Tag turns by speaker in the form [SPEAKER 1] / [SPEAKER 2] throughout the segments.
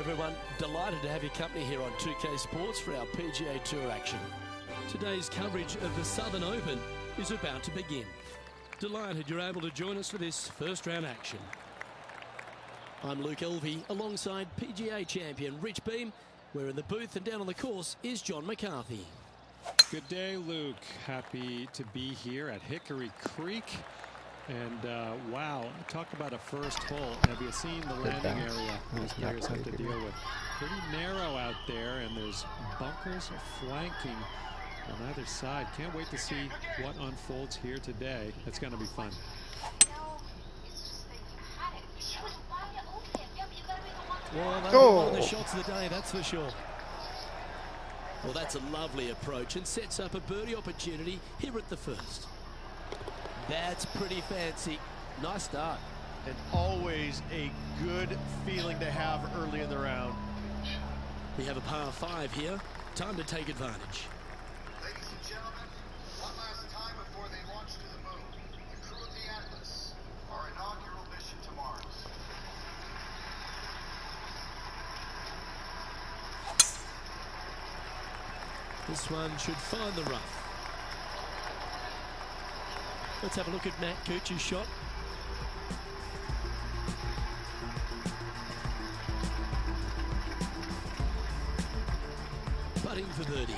[SPEAKER 1] everyone, delighted to have your company here on 2K Sports for our PGA Tour action. Today's coverage of the Southern Open is about to begin. Delighted you're able to join us for this first round action. I'm Luke Elvey alongside PGA champion Rich Beem. We're in the booth, and down on the course is John McCarthy.
[SPEAKER 2] Good day, Luke. Happy to be here at Hickory Creek. And wow, talk about a first hole. Have you seen the landing area these players have to deal with? Pretty narrow out there, and there's bunkers flanking on either side. Can't wait to see what unfolds here today. It's going to be fun.
[SPEAKER 1] Well, that'll be one of the shots of the day, that's for sure. Well, that's a lovely approach and sets up a birdie opportunity here at the first. That's pretty fancy. Nice start.
[SPEAKER 3] And always a good feeling to have early in the round.
[SPEAKER 1] We have a par 5 here. Time to take advantage.
[SPEAKER 4] Ladies and gentlemen, one last time before they launch to the moon, the crew of the Atlas, our inaugural mission to Mars.
[SPEAKER 1] This one should find the rough. Let's have a look at Matt Kuchar's shot. Putting for birdie.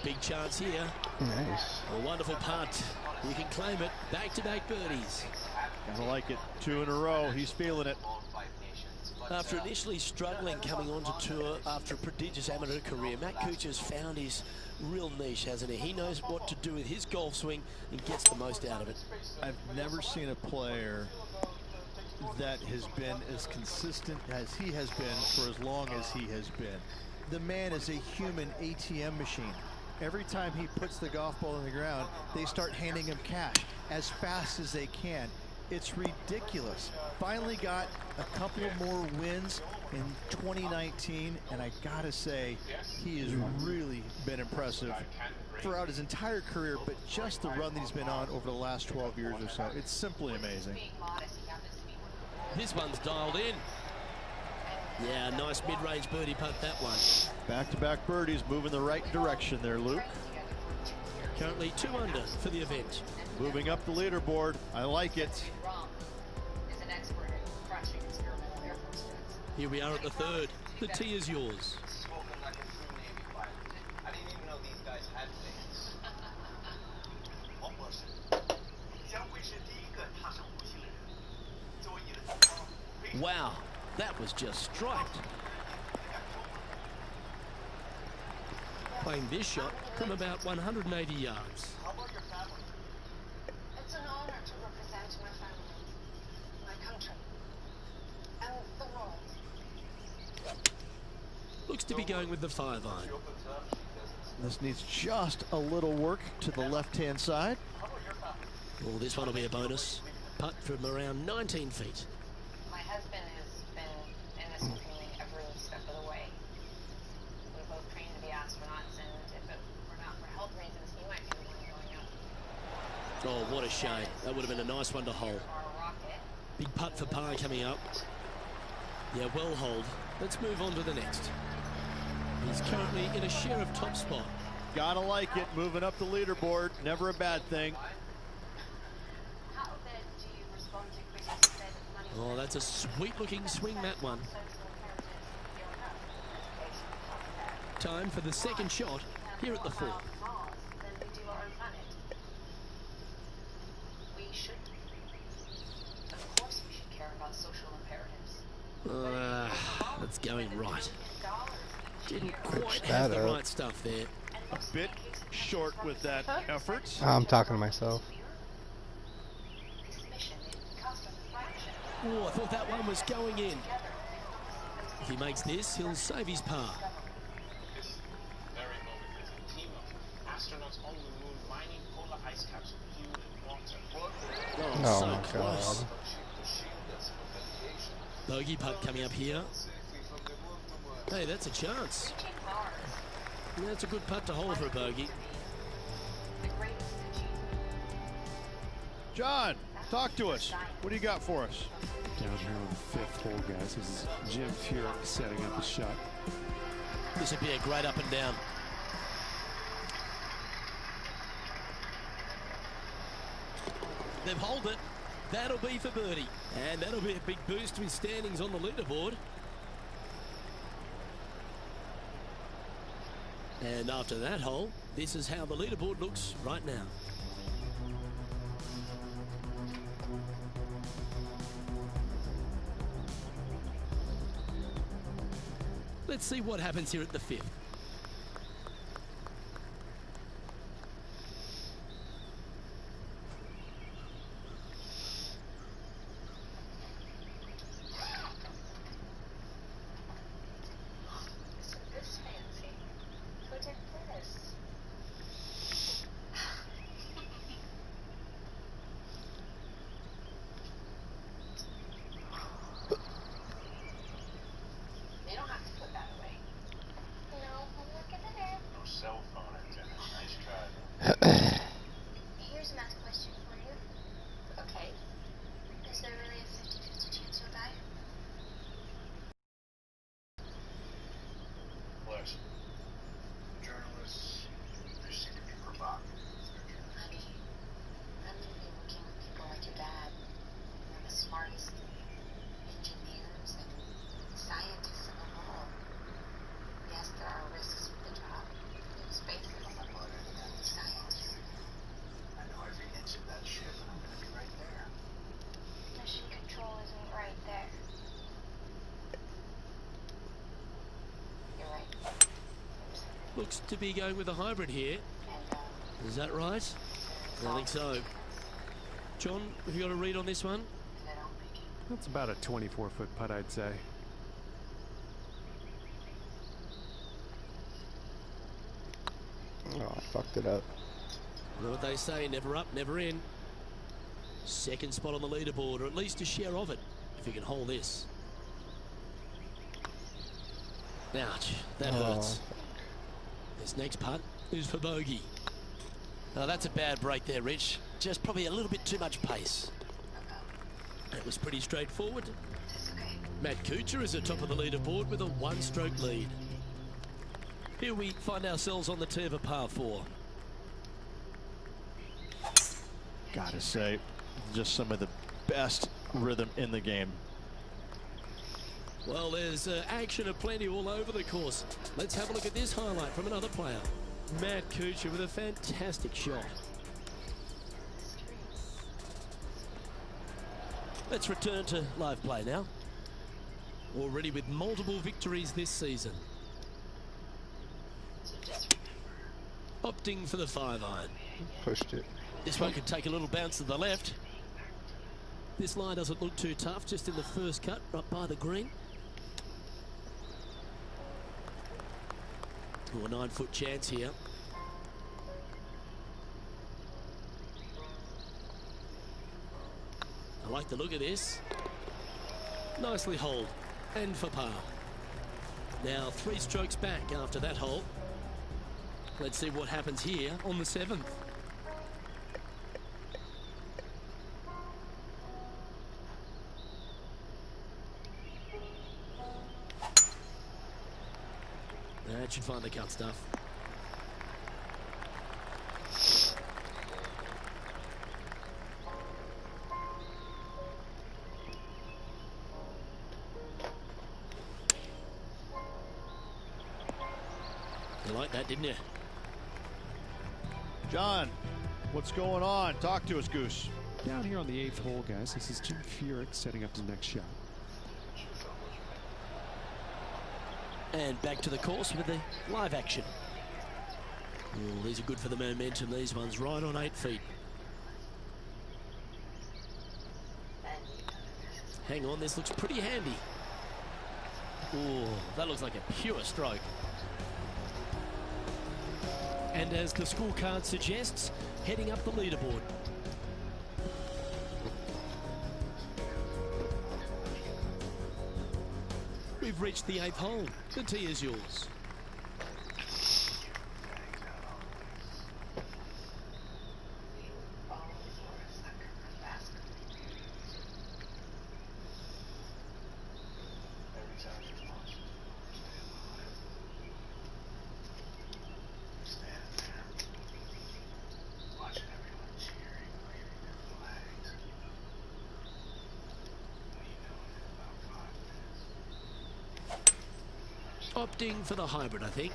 [SPEAKER 1] Big chance here.
[SPEAKER 5] Nice.
[SPEAKER 1] A wonderful putt. You can claim it. Back-to-back birdies.
[SPEAKER 3] Gotta like it. 2 in a row. He's feeling it.
[SPEAKER 1] After initially struggling coming onto tour after a prodigious amateur career, Matt Kuchar's found his real niche, hasn't he? He knows what to do with his golf swing and gets the most out of it.
[SPEAKER 3] I've never seen a player that has been as consistent as he has been for as long as he has been. The man is a human ATM machine. Every time he puts the golf ball on the ground, they start handing him cash as fast as they can. It's ridiculous. Finally got a couple more wins in 2019, and I gotta say, he has really been impressive throughout his entire career, but just the run that he's been on over the last 12 years or so, it's simply amazing.
[SPEAKER 1] This one's dialed in. Yeah, nice mid-range birdie putt, that one.
[SPEAKER 3] Back-to-back birdies, moving the right direction there, Luke.
[SPEAKER 1] Currently 2 under for the event.
[SPEAKER 3] Moving up the leaderboard. I like it.
[SPEAKER 1] Here we are at the third. The tee is yours. Wow, that was just striped. Playing this shot from about 180 yards.
[SPEAKER 6] It's an honor to represent my family, my country, and the world.
[SPEAKER 1] Looks to be going with the 5-iron.
[SPEAKER 3] This needs just a little work to the left-hand side.
[SPEAKER 1] Well, this one will be a bonus. Putt from around 19 feet.
[SPEAKER 6] My husband has been in this community every step of the way. We're both trained to be astronauts, and if it were not for health reasons, he might be the one going up.
[SPEAKER 1] Oh, what a shame. That would have been a nice one to hold. Big putt for par coming up. Yeah, well hold. Let's move on to the next. He's currently in a share of top spot.
[SPEAKER 3] Gotta like it. Moving up the leaderboard. Never a bad thing.
[SPEAKER 1] Oh, that's a sweet-looking swing, that one. Time for the second shot here at the fourth.
[SPEAKER 6] Of course we should care about social imperatives.
[SPEAKER 1] That's going right. Didn't quite have the right stuff there.
[SPEAKER 3] A bit short with that effort.
[SPEAKER 5] I'm talking to myself.
[SPEAKER 1] Oh, I thought that one was going in. If he makes this, he'll save his par.
[SPEAKER 7] This very moment is a team of astronauts on the moon mining polar ice caps for food and water.
[SPEAKER 1] Oh, so
[SPEAKER 5] my
[SPEAKER 1] close.
[SPEAKER 5] God.
[SPEAKER 1] Bogey putt coming up here. Hey, that's a chance. Yeah, that's a good putt to hold for a bogey.
[SPEAKER 3] John, Talk to us. What do you got for us?
[SPEAKER 2] Down here on the 5th hole, guys. This is Jim Furyk setting up a shot.
[SPEAKER 1] This would be a great up and down. They've holed it. That'll be for birdie. And that'll be a big boost to his standings on the leaderboard. And after that hole, this is how the leaderboard looks right now. Let's see what happens here at the 5th.
[SPEAKER 6] This fancy. Who did this? You don't have to put that away. No, I'm looking at it.
[SPEAKER 7] No cell phone antenna. Nice try.
[SPEAKER 6] Here's a math question for you. Okay. Is there really a 50-50 chance you'll die?
[SPEAKER 7] Flex. Journalists, they seem to be provocative.
[SPEAKER 6] Honey, I'm gonna be working with people like your dad. They're the smartest engineers and scientists in the world. Yes, there are risks with the job. In space, it's science.
[SPEAKER 7] I know every inch of that ship, and I'm gonna be right there.
[SPEAKER 6] Mission control isn't right there. You're right.
[SPEAKER 1] Looks to be going with a hybrid here.
[SPEAKER 6] And,
[SPEAKER 1] Is that right? I think so. John, have you got a read on this one?
[SPEAKER 6] if I don't make it,
[SPEAKER 2] That's about a 24-foot putt, I'd say.
[SPEAKER 5] Oh, I fucked it up.
[SPEAKER 1] You know what they say, never up, never in. Second spot on the leaderboard, or at least a share of it, if you can hold this. Ouch, that hurts. This next putt is for bogey. Oh, that's a bad break there, Rich. Just probably a little bit too much pace. It was pretty straightforward.
[SPEAKER 6] it's okay.
[SPEAKER 1] Matt Kuchar is at top of the leaderboard with a one-stroke lead. Here we find ourselves on the tee of a par 4.
[SPEAKER 3] Gotta say, just some of the best rhythm in the game.
[SPEAKER 1] Well, there's action aplenty all over the course. Let's have a look at this highlight from another player. Matt Kuchar with a fantastic shot. Let's return to live play now. Already with multiple victories this season. Opting for the 5-iron.
[SPEAKER 5] Pushed it.
[SPEAKER 1] This one could take a little bounce to the left. This line doesn't look too tough, just in the first cut, right by the green. Oh, a 9-foot chance here. I like the look of this. Nicely holed, and for par. Now 3 strokes back after that hole. Let's see what happens here on the 7th. That should find the cut stuff. You like that, didn't you?
[SPEAKER 3] John, what's going on? Talk to us, Goose.
[SPEAKER 2] Down here on the 8th hole, guys. This is Jim Furyk setting up his next shot.
[SPEAKER 1] And back to the course with the live action. Oh, these are good for the momentum, these ones, right on 8 feet. Hang on, this looks pretty handy. Oh, that looks like a pure stroke. And as the scorecard suggests, heading up the leaderboard. We've reached the 8th hole. The tee is yours. Opting for the hybrid, I think.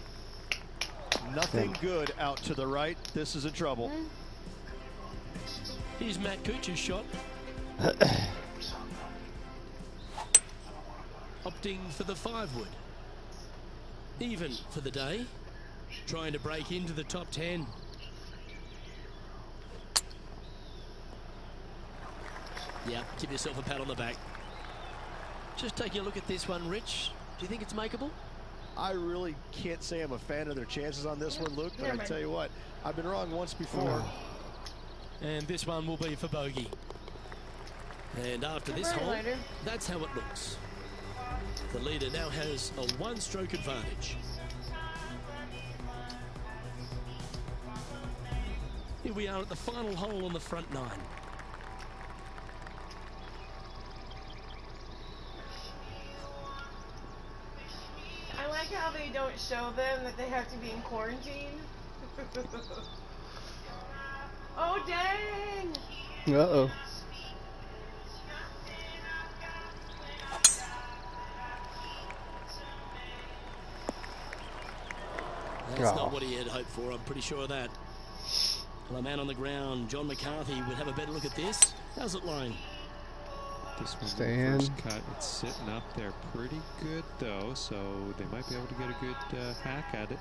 [SPEAKER 3] Nothing good out to the right. This is in trouble.
[SPEAKER 1] Here's Matt Kuchar's shot. Opting for the 5-wood. Even for the day. Trying to break into the top 10. Yeah, give yourself a pat on the back. Just taking a look at this one, Rich. Do you think it's makeable?
[SPEAKER 5] I really can't say I'm a fan of their chances on this one, Luke, but I tell you what, I've been wrong once before.
[SPEAKER 1] And this one will be for bogey. And after this hole, that's how it looks. The leader now has a 1-stroke advantage. Here we are at the final hole on the front 9.
[SPEAKER 8] I like how they don't show them that they have to be in quarantine. Oh, dang!
[SPEAKER 9] Uh-oh.
[SPEAKER 1] That's not what he had hoped for, I'm pretty sure of that. Well, a man on the ground, John McCarthy, would have a better look at this. How's it lying?
[SPEAKER 2] This one, the first cut, it's sitting up there pretty good, though, so they might be able to get a good hack at it.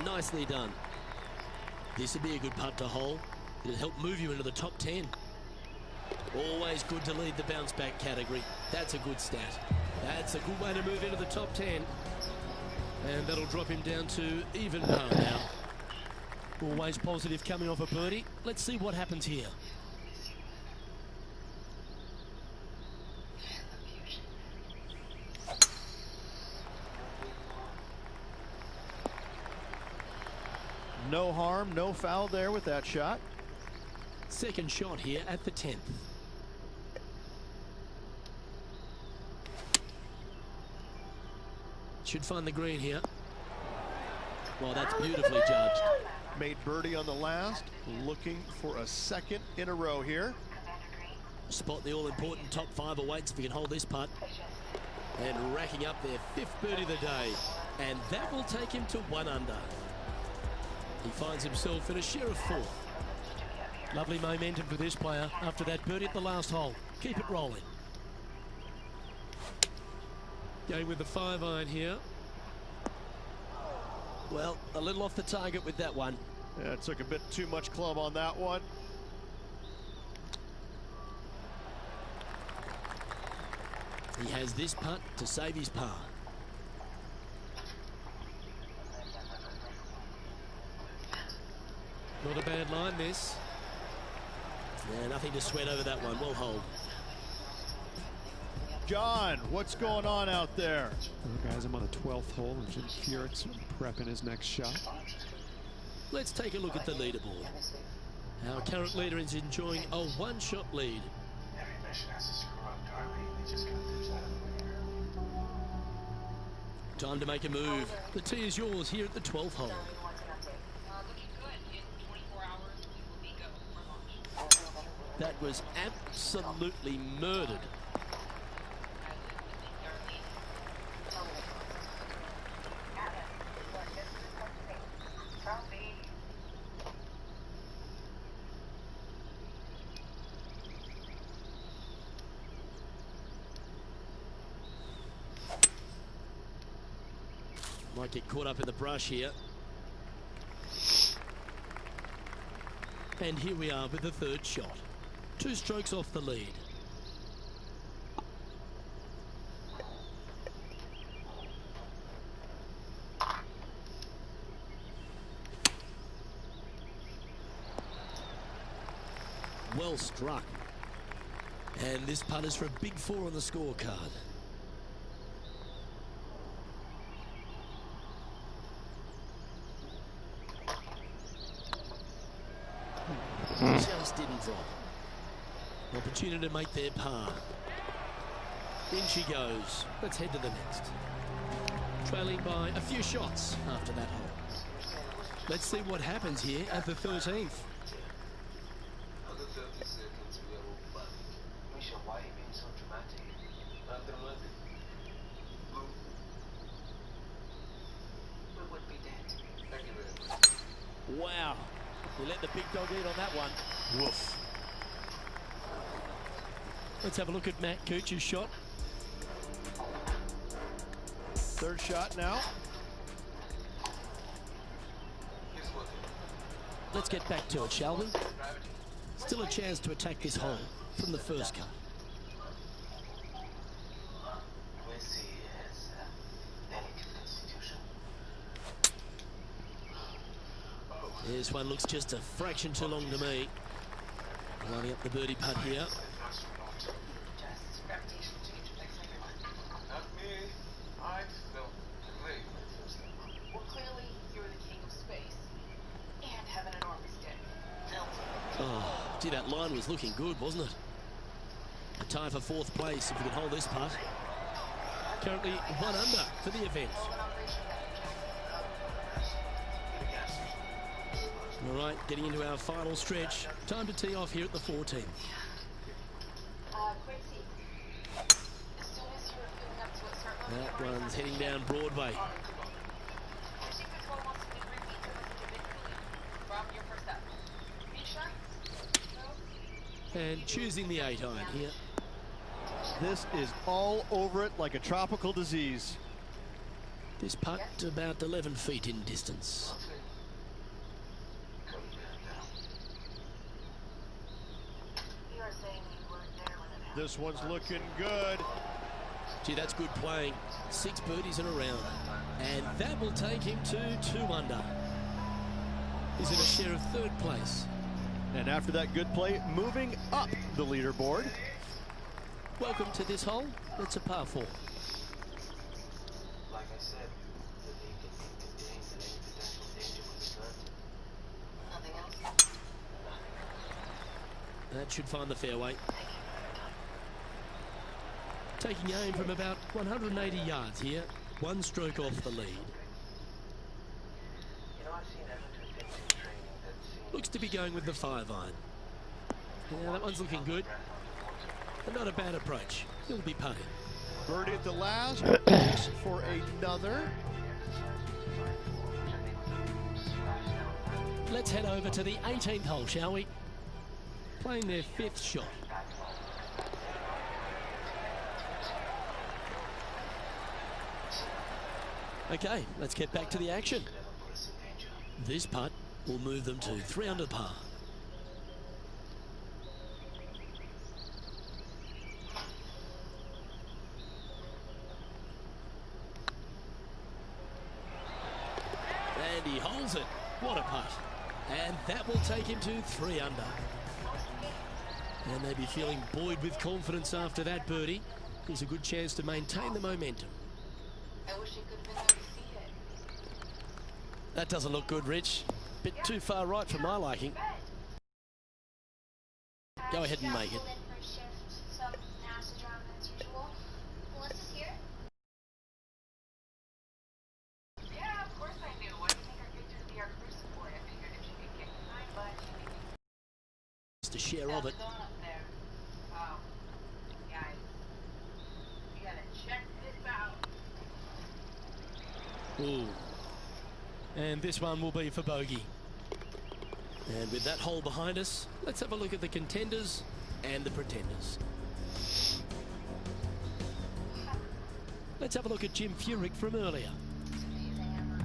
[SPEAKER 1] Nicely done. This would be a good putt to hole. It'll help move you into the top 10. Always good to lead the bounce back category. That's a good stat. That's a good way to move into the top 10. And that'll drop him down to even par now. Always positive coming off a birdie. Let's see what happens here.
[SPEAKER 3] No harm, no foul there with that shot.
[SPEAKER 1] Second shot here at the 10th. Should find the green here. Well, that's beautifully judged.
[SPEAKER 3] Made birdie on the last, looking for a second in a row here.
[SPEAKER 1] Spot the all-important top 5 awaits if he can hold this putt. And racking up their 5th birdie of the day. And that will take him to 1 under. He finds himself in a share of 4th. Lovely momentum for this player after that birdie at the last hole. Keep it rolling. Going with the 5-iron here. Well, a little off the target with that one.
[SPEAKER 3] Yeah, it took a bit too much club on that one.
[SPEAKER 1] He has this putt to save his par. Not a bad line, this. Yeah, nothing to sweat over that one. Well hold.
[SPEAKER 3] John, what's going on out there?
[SPEAKER 2] Well, guys, I'm on the 12th hole, and Jim Furyk's prepping his next shot.
[SPEAKER 1] Let's take a look at the leaderboard. Our current leader is enjoying a 1-shot lead.
[SPEAKER 7] Every mission has to screw up, Darby. They just got this out of the way.
[SPEAKER 1] Time to make a move. The tee is yours here at the 12th hole.
[SPEAKER 6] Looking good. In 24 hours, we will be go for launch.
[SPEAKER 1] That was absolutely murdered. Might get caught up in the brush here. And here we are with the 3rd shot. 2 strokes off the lead. Well struck. And this putt is for a big 4 on the scorecard. Just didn't drop. Opportunity to make their par. In she goes. Let's head to the next. Trailing by a few shots after that hole. Let's see what happens here at the 13th.
[SPEAKER 4] Other 36.
[SPEAKER 7] seconds we are all panic. Misha, why are you being so dramatic? Not dramatic. Blue. We would be dead. Thank you very much.
[SPEAKER 5] Wow. You let the big dog eat on that one. Woof.
[SPEAKER 1] Let's have a look at Matt Cooch's shot.
[SPEAKER 5] Third shot now.
[SPEAKER 7] Here's what
[SPEAKER 1] Let's get back to it, shall we? Still a chance to attack this hole from the first cut.
[SPEAKER 7] we see is delicate constitution.
[SPEAKER 1] This one looks just a fraction too long to me. Lining up the birdie putt here.
[SPEAKER 6] Just reputation change affects everyone.
[SPEAKER 7] Not me. I felt great my first time.
[SPEAKER 6] Well, clearly, you're the king of space. And have an enormous dick.
[SPEAKER 1] Oh, gee, that line was looking good, wasn't it? A tie for fourth place if we can hold this putt. Currently 1 under for the event. All right, getting into our final stretch. Time to tee off here at the 14th.
[SPEAKER 6] Quincy, as soon as you're feeling up to a certain
[SPEAKER 1] That one's heading down Broadway.
[SPEAKER 6] Fishing Patrol wants to bring me to listen to Big Rob, you're first up. Misha? No?
[SPEAKER 1] And choosing the 8-iron here.
[SPEAKER 5] This is all over it like a tropical disease.
[SPEAKER 1] This putt about 11 feet in distance.
[SPEAKER 6] You are saying you weren't there when it happened.
[SPEAKER 5] This one's looking good.
[SPEAKER 1] Gee, that's good playing. 6 birdies in a round. And that will take him to 2 under. He's in a share of 3rd place.
[SPEAKER 5] And after that good play, moving up the leaderboard.
[SPEAKER 1] Welcome to this hole. It's a par 4.
[SPEAKER 7] Like I said, the league contains any potential danger with the current.
[SPEAKER 6] Nothing else?
[SPEAKER 1] That should find the fairway. Taking aim from about 180 yards here. 1 stroke off the lead.
[SPEAKER 7] You know, I've seen Everton things in training that seem
[SPEAKER 1] Looks to be going with the 5-iron. Yeah, that one's looking good. But not a bad approach. He'll be putting.
[SPEAKER 5] Birdie at the last. This for another.
[SPEAKER 1] Let's head over to the 18th hole, shall we? Playing their 5th shot. Okay, let's get back to the action. This putt will move them to 3 under par. And he holds it. What a putt. And that will take him to 3 under. And they'll be feeling buoyed with confidence after that birdie. Here's a good chance to maintain the momentum.
[SPEAKER 6] I wish you could have been there to see it.
[SPEAKER 1] That doesn't look good, Rich. Bit too far right for my liking. Go ahead and make it.
[SPEAKER 6] Yeah, of course I knew. Why do you think I picked her to be our crucible boy? I figured if she could kick my butt, she could
[SPEAKER 1] Just a share of it.
[SPEAKER 6] going up there. Wow. Guys, you gotta check this out.
[SPEAKER 1] Ooh. And this one will be for bogey. And with that hole behind us, let's have a look at the contenders and the pretenders. Let's have a look at Jim Furyk from earlier.
[SPEAKER 6] It's amazing, Emma.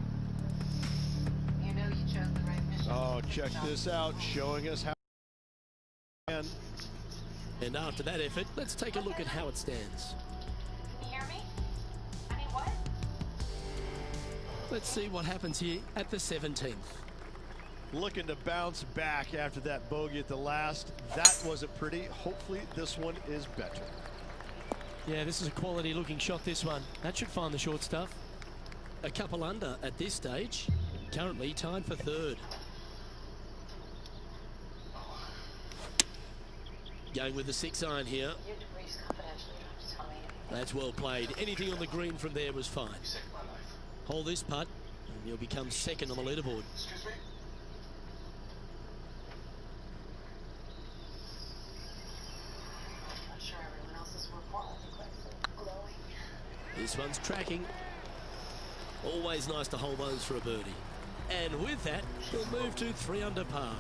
[SPEAKER 6] You know you chose the right mission.
[SPEAKER 5] Oh, check this out. Showing us how.
[SPEAKER 1] And after that effort, let's take a look at how it stands.
[SPEAKER 6] Can you hear me? I mean, what?
[SPEAKER 1] Let's see what happens here at the 17th.
[SPEAKER 5] Looking to bounce back after that bogey at the last. That wasn't pretty. Hopefully this one is better.
[SPEAKER 1] Yeah, this is a quality looking shot, this one. That should find the short stuff. A couple under at this stage. Currently tied for 3rd. Going with the 6-iron here.
[SPEAKER 6] Your debrief's confidential. You don't have to tell me anything.
[SPEAKER 1] That's well played. Anything on the green from there was fine.
[SPEAKER 7] You saved my life.
[SPEAKER 1] Hold this putt, and you'll become 2nd on the leaderboard.
[SPEAKER 7] Excuse me?
[SPEAKER 1] This one's tracking. Always nice to hold those for a birdie. And with that, we'll move to 3 under par.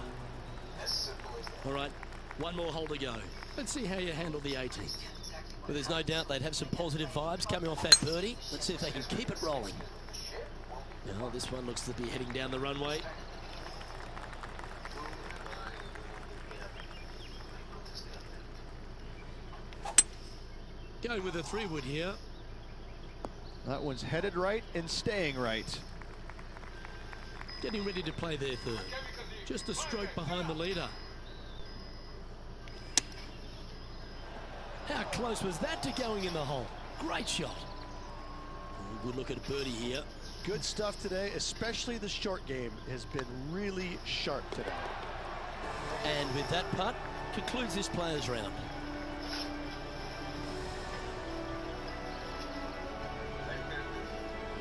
[SPEAKER 1] All right, one more hole to go. Let's see how you handle the 18. Well, there's no doubt they'd have some positive vibes coming off that birdie. Let's see if they can keep it rolling. Now, this one looks to be heading down the runway. Go with a 3-wood here.
[SPEAKER 3] That one's headed right and staying right.
[SPEAKER 1] Getting ready to play their 3rd. Just a stroke behind the leader. How close was that to going in the hole? Great shot. Oh, good look at a birdie here.
[SPEAKER 5] Good stuff today, especially the short game has been really sharp today.
[SPEAKER 1] And with that putt, concludes this players round.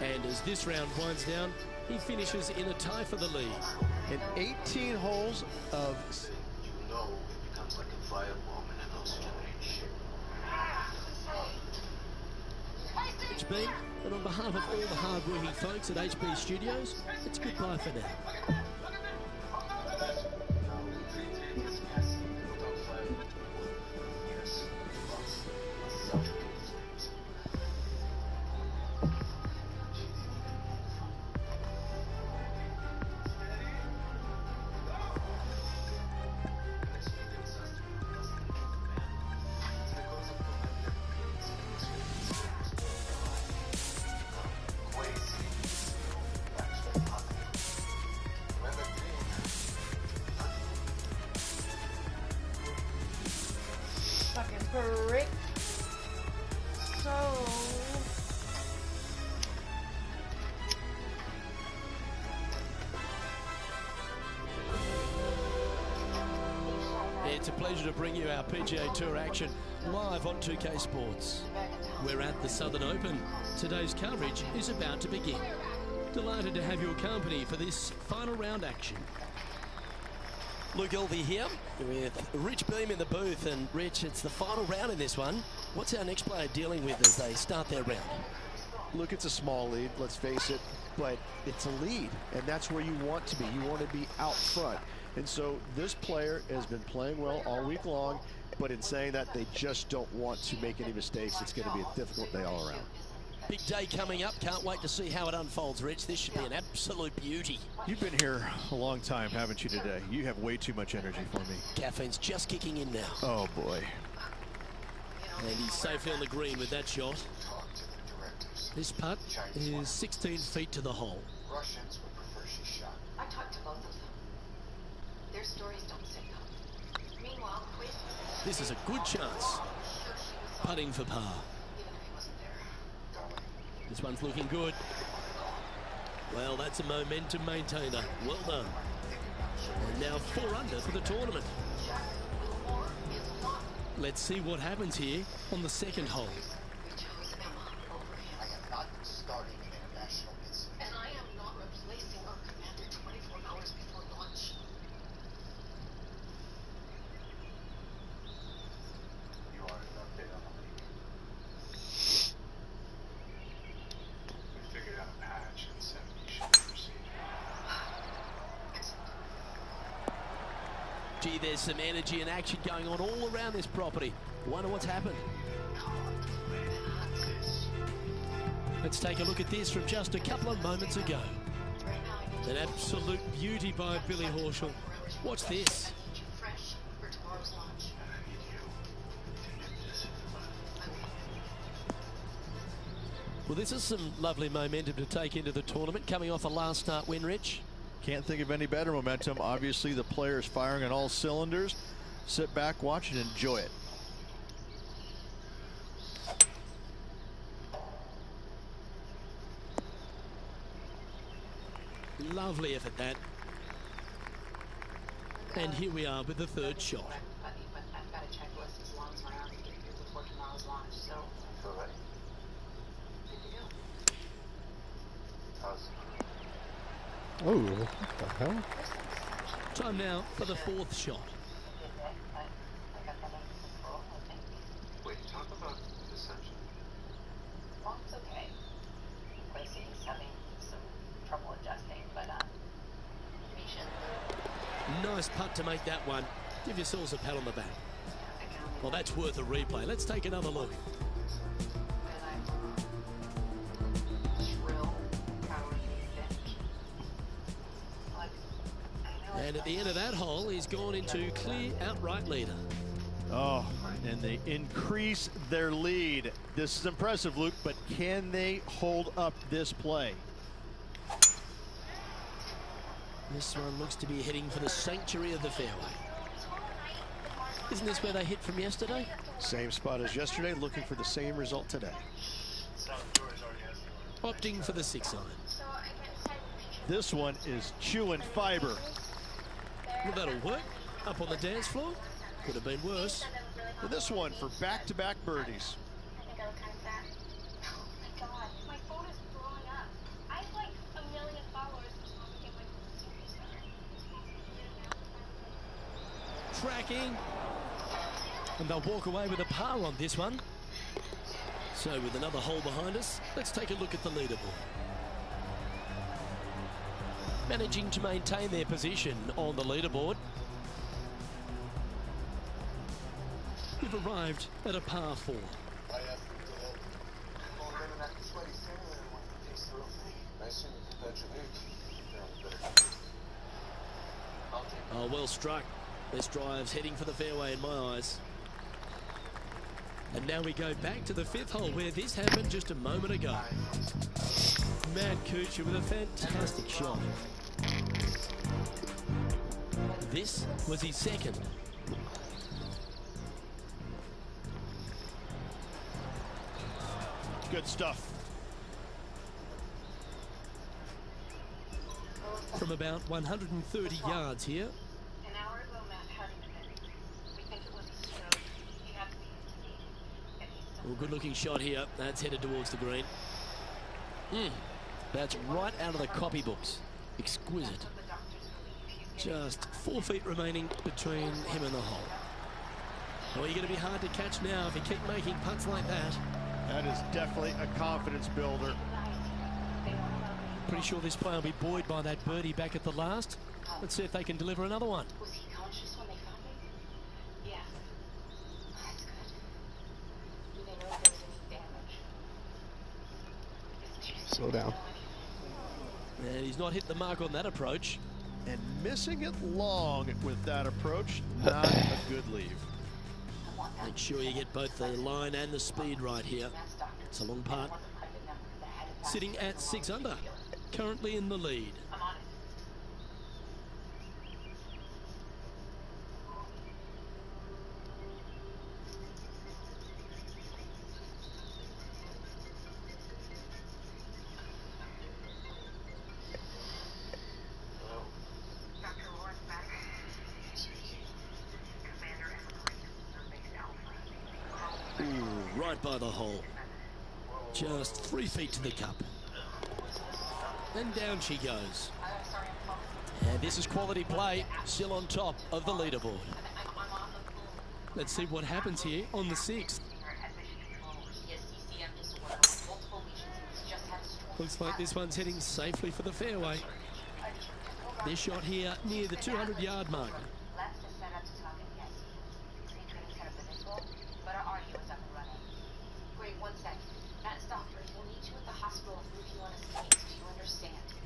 [SPEAKER 1] And as this round winds down, he finishes in a tie for the lead.
[SPEAKER 5] In 18 holes of...
[SPEAKER 4] You know it becomes like a firebomb in an oxygenated ship.
[SPEAKER 1] It's been, and on behalf of all the hard-working folks at HB Studios, it's goodbye for now.
[SPEAKER 8] Fucking prick. So...
[SPEAKER 1] It's a pleasure to bring you our PGA Tour action live on 2K Sports. We're at the Southern Open. Today's coverage is about to begin. Delighted to have your company for this final round action. Luke Elvey here with Rich Beam in the booth. And Rich, it's the final round in this one. What's our next player dealing with as they start their round?
[SPEAKER 5] Look, it's a small lead, let's face it, but it's a lead, and that's where you want to be. You want to be out front. And so this player has been playing well all week long, but in saying that, they just don't want to make any mistakes. It's going to be a difficult day all around.
[SPEAKER 1] Big day coming up. Can't wait to see how it unfolds, Rich. This should be an absolute beauty.
[SPEAKER 3] You've been here a long time, haven't you, today? You have way too much energy for me.
[SPEAKER 1] Caffeine's just kicking in now.
[SPEAKER 3] Oh, boy.
[SPEAKER 1] And he's safely on the green with that shot. This putt is 16 feet to the hole.
[SPEAKER 4] Russians would prefer she shot.
[SPEAKER 6] I talked to both of them. Their stories don't sync up. Meanwhile,
[SPEAKER 1] This is a good chance. Putting for par.
[SPEAKER 6] even if he wasn't there.
[SPEAKER 1] This one's looking good. Well, that's a momentum maintainer. Well done. And now 4 under for the tournament. Let's see what happens here on the 2nd hole.
[SPEAKER 6] We chose Emma over him.
[SPEAKER 4] I am not starting an international incident.
[SPEAKER 6] And I am not replacing our commander 24 hours before launch.
[SPEAKER 4] You are an update on the league. We figured out a patch and said you should proceed.
[SPEAKER 1] Gee, there's some energy and action going on all around this property. Wonder what's happened. Let's take a look at this from just a couple of moments ago. An absolute beauty by Billy Horschel. Watch this.
[SPEAKER 6] Fresh for tomorrow's launch.
[SPEAKER 4] And I need you to get this.
[SPEAKER 1] Well, this is some lovely momentum to take into the tournament, coming off a last start win, Rich.
[SPEAKER 3] Can't think of any better momentum. Obviously, the players firing on all cylinders. Sit back, watch, and enjoy it.
[SPEAKER 1] Lovely effort, that. And here we are with the 3rd shot.
[SPEAKER 6] But I've got a checklist as long as my arms get here before tomorrow's launch, so
[SPEAKER 4] Feel ready?
[SPEAKER 6] good to go.
[SPEAKER 4] How's
[SPEAKER 9] Oh, what the hell?
[SPEAKER 1] Time now for the 4th shot.
[SPEAKER 6] I got that under control, I think.
[SPEAKER 4] Wait, talk about deception.
[SPEAKER 6] Well, it's okay.
[SPEAKER 1] Nice putt to make that one. Give yourselves a pat on the back. Well, that's worth a replay. Let's take another look. And at the end of that hole, he's gone into clear outright leader.
[SPEAKER 3] Oh, and they increase their lead. This is impressive, Luke, but can they hold up this play?
[SPEAKER 1] This one looks to be heading for the sanctuary of the fairway. Isn't this where they hit from yesterday?
[SPEAKER 5] Same spot as yesterday, looking for the same result today.
[SPEAKER 1] Opting for the 6-iron.
[SPEAKER 3] This one is chewing fiber.
[SPEAKER 1] Well, that'll work. Up on the dance floor. Could have been worse.
[SPEAKER 3] And this one for back-to-back birdies.
[SPEAKER 6] I think I look kind of fat. Oh my god, my phone is blowing up. I have like 1 million followers.
[SPEAKER 1] Tracking. And they'll walk away with a par on this one. So with another hole behind us, let's take a look at the leaderboard. Managing to maintain their position on the leaderboard. We've arrived at a par 4. Oh, well struck. This drive's heading for the fairway in my eyes. And now we go back to the 5th hole where this happened just a moment ago. Matt Kuchar with a fantastic shot. This was his second.
[SPEAKER 3] Good stuff.
[SPEAKER 1] From about 130 yards here.
[SPEAKER 6] An hour ago, Matt had him. We think it was a stroke. He had to be
[SPEAKER 1] Well, good looking shot here. That's headed towards the green. That's right out of the copybooks. Exquisite. Just 4 feet remaining between him and the hole. Well, you're going to be hard to catch now if you keep making putts like that.
[SPEAKER 3] That is definitely a confidence builder.
[SPEAKER 1] Pretty sure this player will be buoyed by that birdie back at the last. Let's see if they can deliver another one.
[SPEAKER 6] Was he conscious when they found him? Yeah. That's good. Do they know if there was any damage?
[SPEAKER 9] Slow down.
[SPEAKER 1] And he's not hit the mark on that approach.
[SPEAKER 3] And missing it long with that approach, not a good leave.
[SPEAKER 1] Make sure you get both the line and the speed right here. It's a long putt. Sitting at 6 under, currently in the lead. Ooh, right by the hole. Just 3 feet to the cup. And down she goes. And this is quality play, still on top of the leaderboard. Let's see what happens here on the 6th. Looks like this one's heading safely for the fairway. This shot here near the 200-yard mark.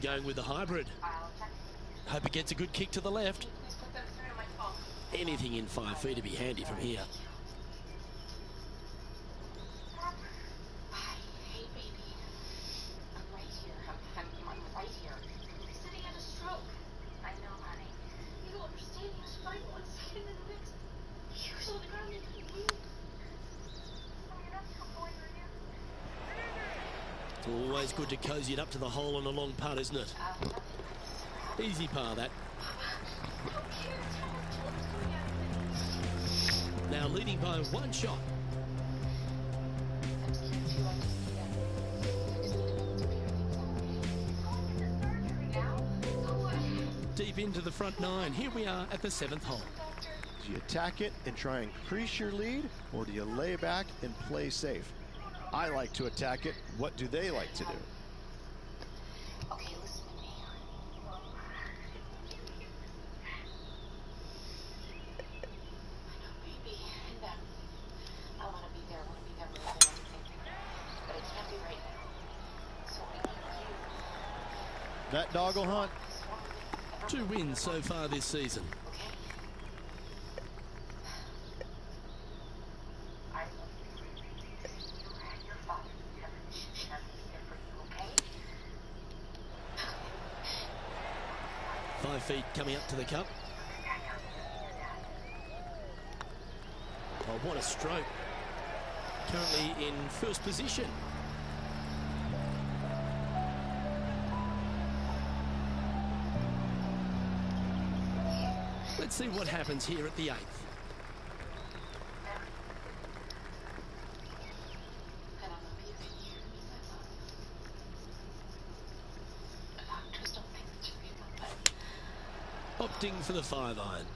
[SPEAKER 1] Going with the hybrid. Hope it gets a good kick to the left. Anything in 5 feet to be handy from here.
[SPEAKER 6] Hey, baby. I'm right here. I'm right here. He's sitting at a stroke. I know, honey. You don't understand. He was right 1 second in the next. He was on the ground and he couldn't move. Oh, you're not so boy, are you?
[SPEAKER 1] It's always good to cozy it up to the hole on a long putt, isn't it? Easy par, that. Now leading by 1 shot. Deep into the front 9. Here we are at the 7th hole.
[SPEAKER 5] Do you attack it and try and increase your lead, or do you lay back and play safe? I like to attack it. What do they like to do?
[SPEAKER 6] Okay, listen to me.
[SPEAKER 3] That dog will hunt.
[SPEAKER 1] 2 wins so far this season. Five feet coming up to the cup. Oh, what a stroke. Currently in first position. Let's see what happens here at the 8th. Opting for the 5-iron.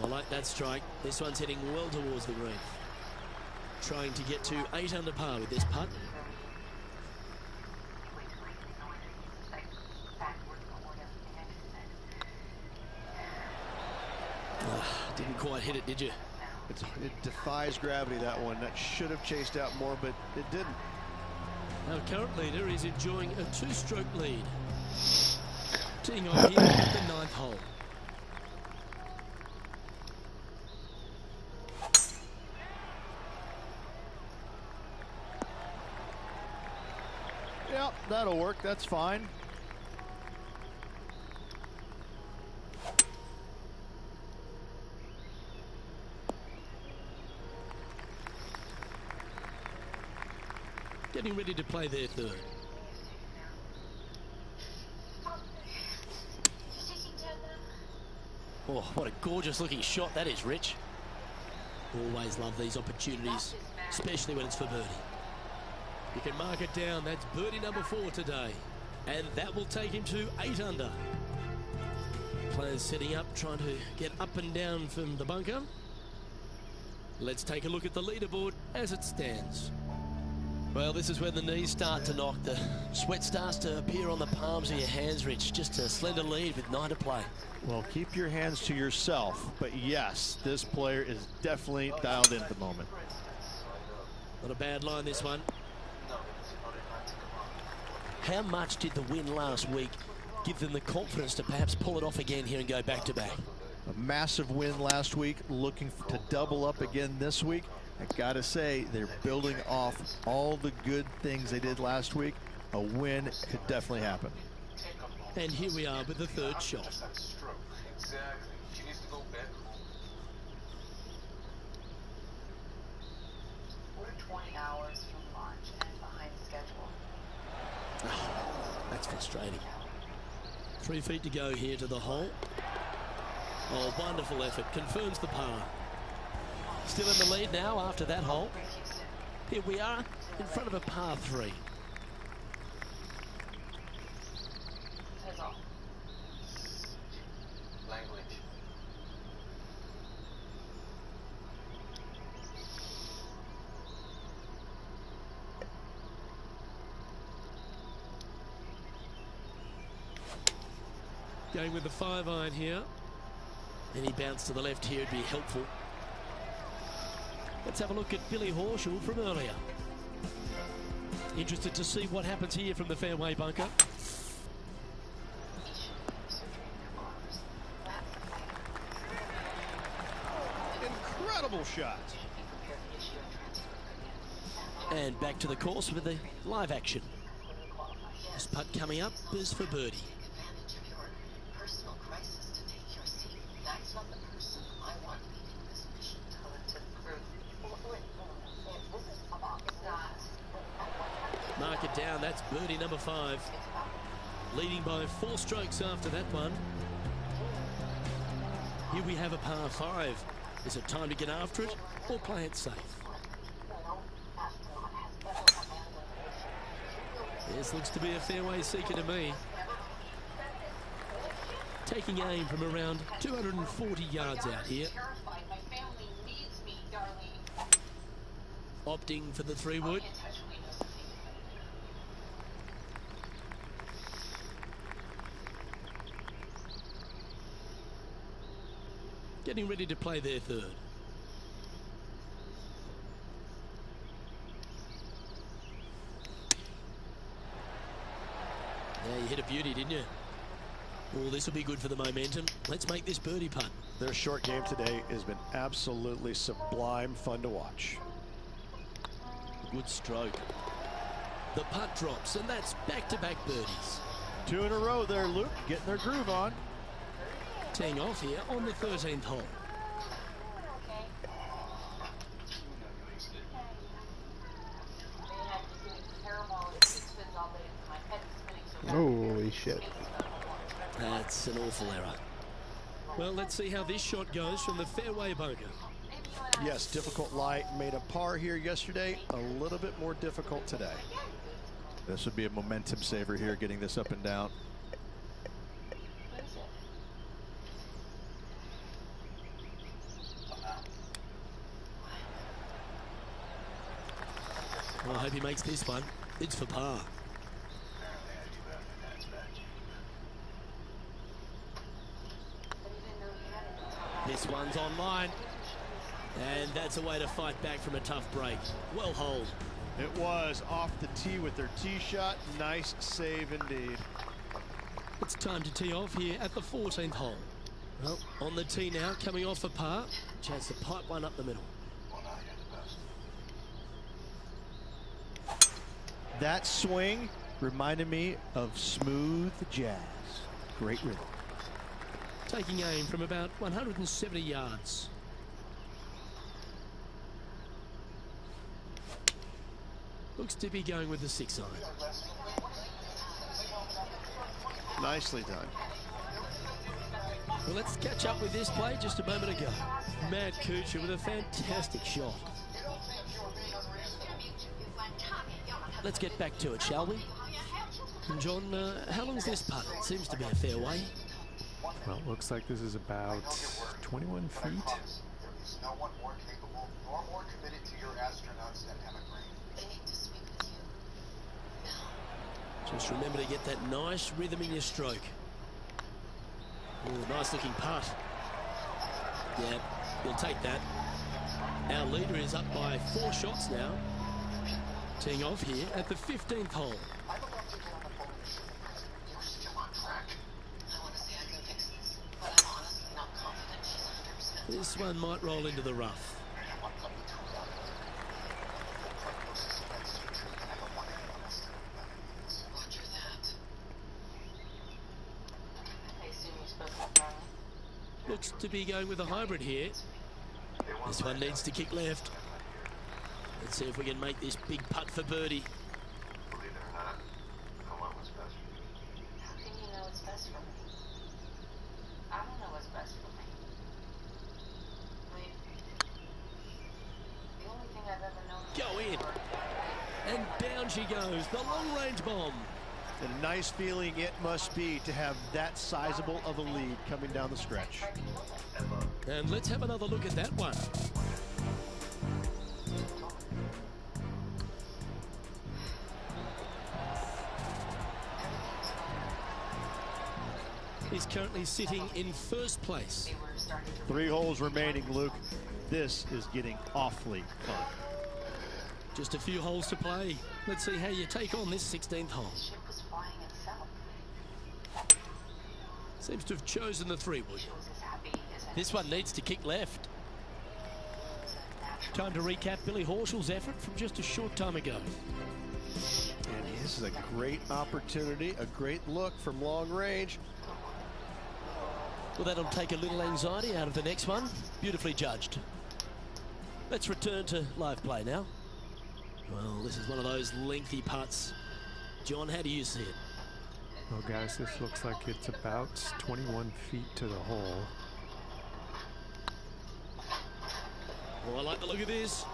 [SPEAKER 1] I like that strike. This one's heading well towards the green. Trying to get to 8 under par with this putt. Didn't quite hit it, did you?
[SPEAKER 5] It defies gravity, that one. That should have chased out more, but it didn't.
[SPEAKER 1] Our current leader is enjoying a 2-stroke lead. Teeing off here at the 9th hole.
[SPEAKER 3] Yep, that'll work. That's fine.
[SPEAKER 1] Getting ready to play their 3rd. Oh, what a gorgeous looking shot that is, Rich. Always love these opportunities, especially when it's for birdie. You can mark it down. That's birdie number 4 today. And that will take him to 8 under. Players setting up, trying to get up and down from the bunker. Let's take a look at the leaderboard as it stands. Well, this is when the knees start to knock. The sweat starts to appear on the palms of your hands, Rich. Just a slender lead with 9 to play.
[SPEAKER 3] Well, keep your hands to yourself. But yes, this player is definitely dialed in at the moment.
[SPEAKER 1] Not a bad line, this one. How much did the win last week give them the confidence to perhaps pull it off again here and go back-to-back?
[SPEAKER 3] A massive win last week, looking to double up again this week. I gotta say, they're building off all the good things they did last week. A win could definitely happen.
[SPEAKER 1] And here we are with the 3rd shot.
[SPEAKER 7] Exactly. She needs to go back home.
[SPEAKER 6] We're 20 hours from launch and behind schedule.
[SPEAKER 1] That's frustrating. 3 feet to go here to the hole. Oh, wonderful effort. Confirms the par. Still in the lead now after that hole. Here we are in front of a par 3.
[SPEAKER 7] Language.
[SPEAKER 1] Going with the 5-iron here. Any bounce to the left here would be helpful. Let's have a look at Billy Horschel from earlier. Interested to see what happens here from the fairway bunker.
[SPEAKER 3] Incredible shot.
[SPEAKER 1] And back to the course with the live action. This putt coming up is for birdie. Mark it down. That's birdie number 5. Leading by 4 strokes after that one. Here we have a par 5. Is it time to get after it or play it safe? This looks to be a fairway seeker to me. Taking aim from around 240 yards out here. Opting for the 3-wood. Getting ready to play their 3rd. Yeah, you hit a beauty, didn't you? Oh, this will be good for the momentum. Let's make this birdie putt.
[SPEAKER 5] Their short game today has been absolutely sublime fun to watch.
[SPEAKER 1] Good stroke. The putt drops, and that's back-to-back birdies.
[SPEAKER 3] 2 in a row there, Luke, getting their groove on.
[SPEAKER 1] Teeing off here on the 13th hole.
[SPEAKER 9] Holy shit.
[SPEAKER 1] That's an awful error. Well, let's see how this shot goes from the fairway bunker.
[SPEAKER 5] Yes, difficult lie. Made a par here yesterday. A little bit more difficult today.
[SPEAKER 3] This would be a momentum saver here, getting this up and down.
[SPEAKER 1] Well, I hope he makes this one. It's for par. This one's online. And that's a way to fight back from a tough break. Well holed.
[SPEAKER 3] It was off the tee with their tee shot. Nice save indeed.
[SPEAKER 1] It's time to tee off here at the 14th hole. Well, on the tee now, coming off a par. Chance to pipe one up the middle.
[SPEAKER 3] That swing reminded me of smooth jazz. Great rhythm.
[SPEAKER 1] Taking aim from about 170 yards. Looks to be going with the 6 iron.
[SPEAKER 3] Nicely done.
[SPEAKER 1] Well, let's catch up with this play just a moment ago. Matt Kuchar with a fantastic shot. Let's get back to it, shall we? And John, how long is this putt? It seems to be a fair way.
[SPEAKER 2] Well, it looks like this is about 21 feet.
[SPEAKER 4] There is no one more capable nor more committed to your astronauts than Emma Green. They need to speak with you.
[SPEAKER 1] Just remember to get that nice rhythm in your stroke. Oh, nice looking putt. Yeah, you'll take that. Our leader is up by 4 shots now. Teeing off here at the 15th hole.
[SPEAKER 4] I would love to get on the phone and show you you're still on track. I want to say I can fix this, but I'm honestly not confident she's 100%.
[SPEAKER 1] This one might roll into the rough.
[SPEAKER 4] Roger that.
[SPEAKER 1] Looks to be going with a hybrid here. This one needs to kick left. Let's see if we can make this big putt for birdie.
[SPEAKER 4] Believe it or not, I want what's best for you. How can you know what's best for me? I don't know what's best for me. I mean, the only thing I've ever known...
[SPEAKER 1] Go in. And down she goes, the long-range bomb.
[SPEAKER 3] And a nice feeling it must be to have that sizable of a lead coming down the stretch.
[SPEAKER 1] And let's have another look at that one. He's currently sitting in first place.
[SPEAKER 3] 3 holes remaining, Luke. This is getting awfully fun.
[SPEAKER 1] Just a few holes to play. Let's see how you take on this 16th hole. Seems to have chosen the 3-wood. This one needs to kick left. Time to recap Billy Horschel's effort from just a short time ago.
[SPEAKER 3] And this is a great opportunity, a great look from long range.
[SPEAKER 1] Well, that'll take a little anxiety out of the next one. Beautifully judged. Let's return to live play now. Well, this is one of those lengthy putts. John, how do you see it?
[SPEAKER 2] Well, guys, this looks like it's about 21 feet to the hole.
[SPEAKER 1] Well, I like the look of this.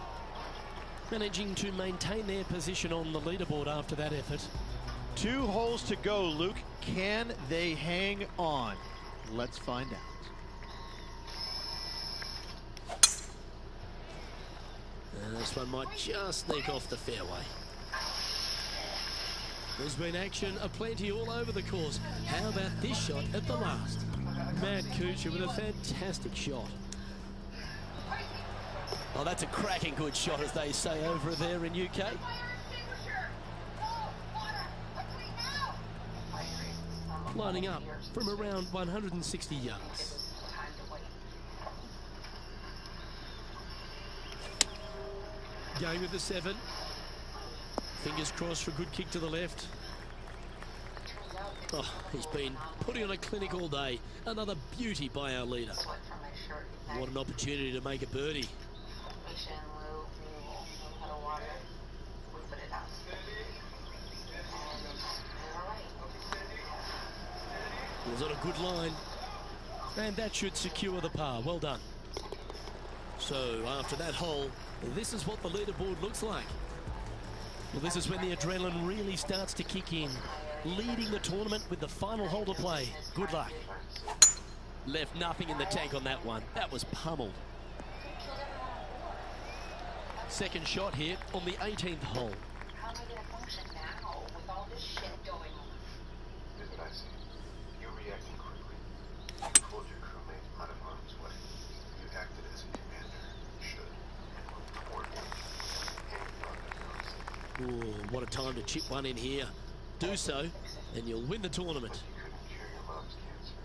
[SPEAKER 1] Managing to maintain their position on the leaderboard after that effort.
[SPEAKER 3] 2 holes to go, Luke. Can they hang on? Let's find out.
[SPEAKER 1] And this one might just sneak off the fairway. There's been action aplenty all over the course. How about this shot at the last? Matt Kuchar with a fantastic shot. Oh, that's a cracking good shot, as they say over there in UK. lining up from around 160 yards. Going with the 7. Fingers crossed for a good kick to the left. Oh, he's been putting on a clinic all day. Another beauty by our leader. What an opportunity to make a birdie. Was on a good line. And that should secure the par. Well done. So after that hole, this is what the leaderboard looks like. Well, this is when the adrenaline really starts to kick in. Leading the tournament with the final hole to play. Good luck. Left nothing in the tank on that one. That was pummeled. Second shot here on the 18th hole.
[SPEAKER 6] How am I going to function now with all this shit going on?
[SPEAKER 7] Here's what I see. You reacted quickly. You pulled your crewmate out of harm's way. You acted as a commander should and moved toward him.
[SPEAKER 1] Ooh, what a time to chip one in here. Do so, and you'll win the tournament.
[SPEAKER 7] You couldn't cure your mom's cancer,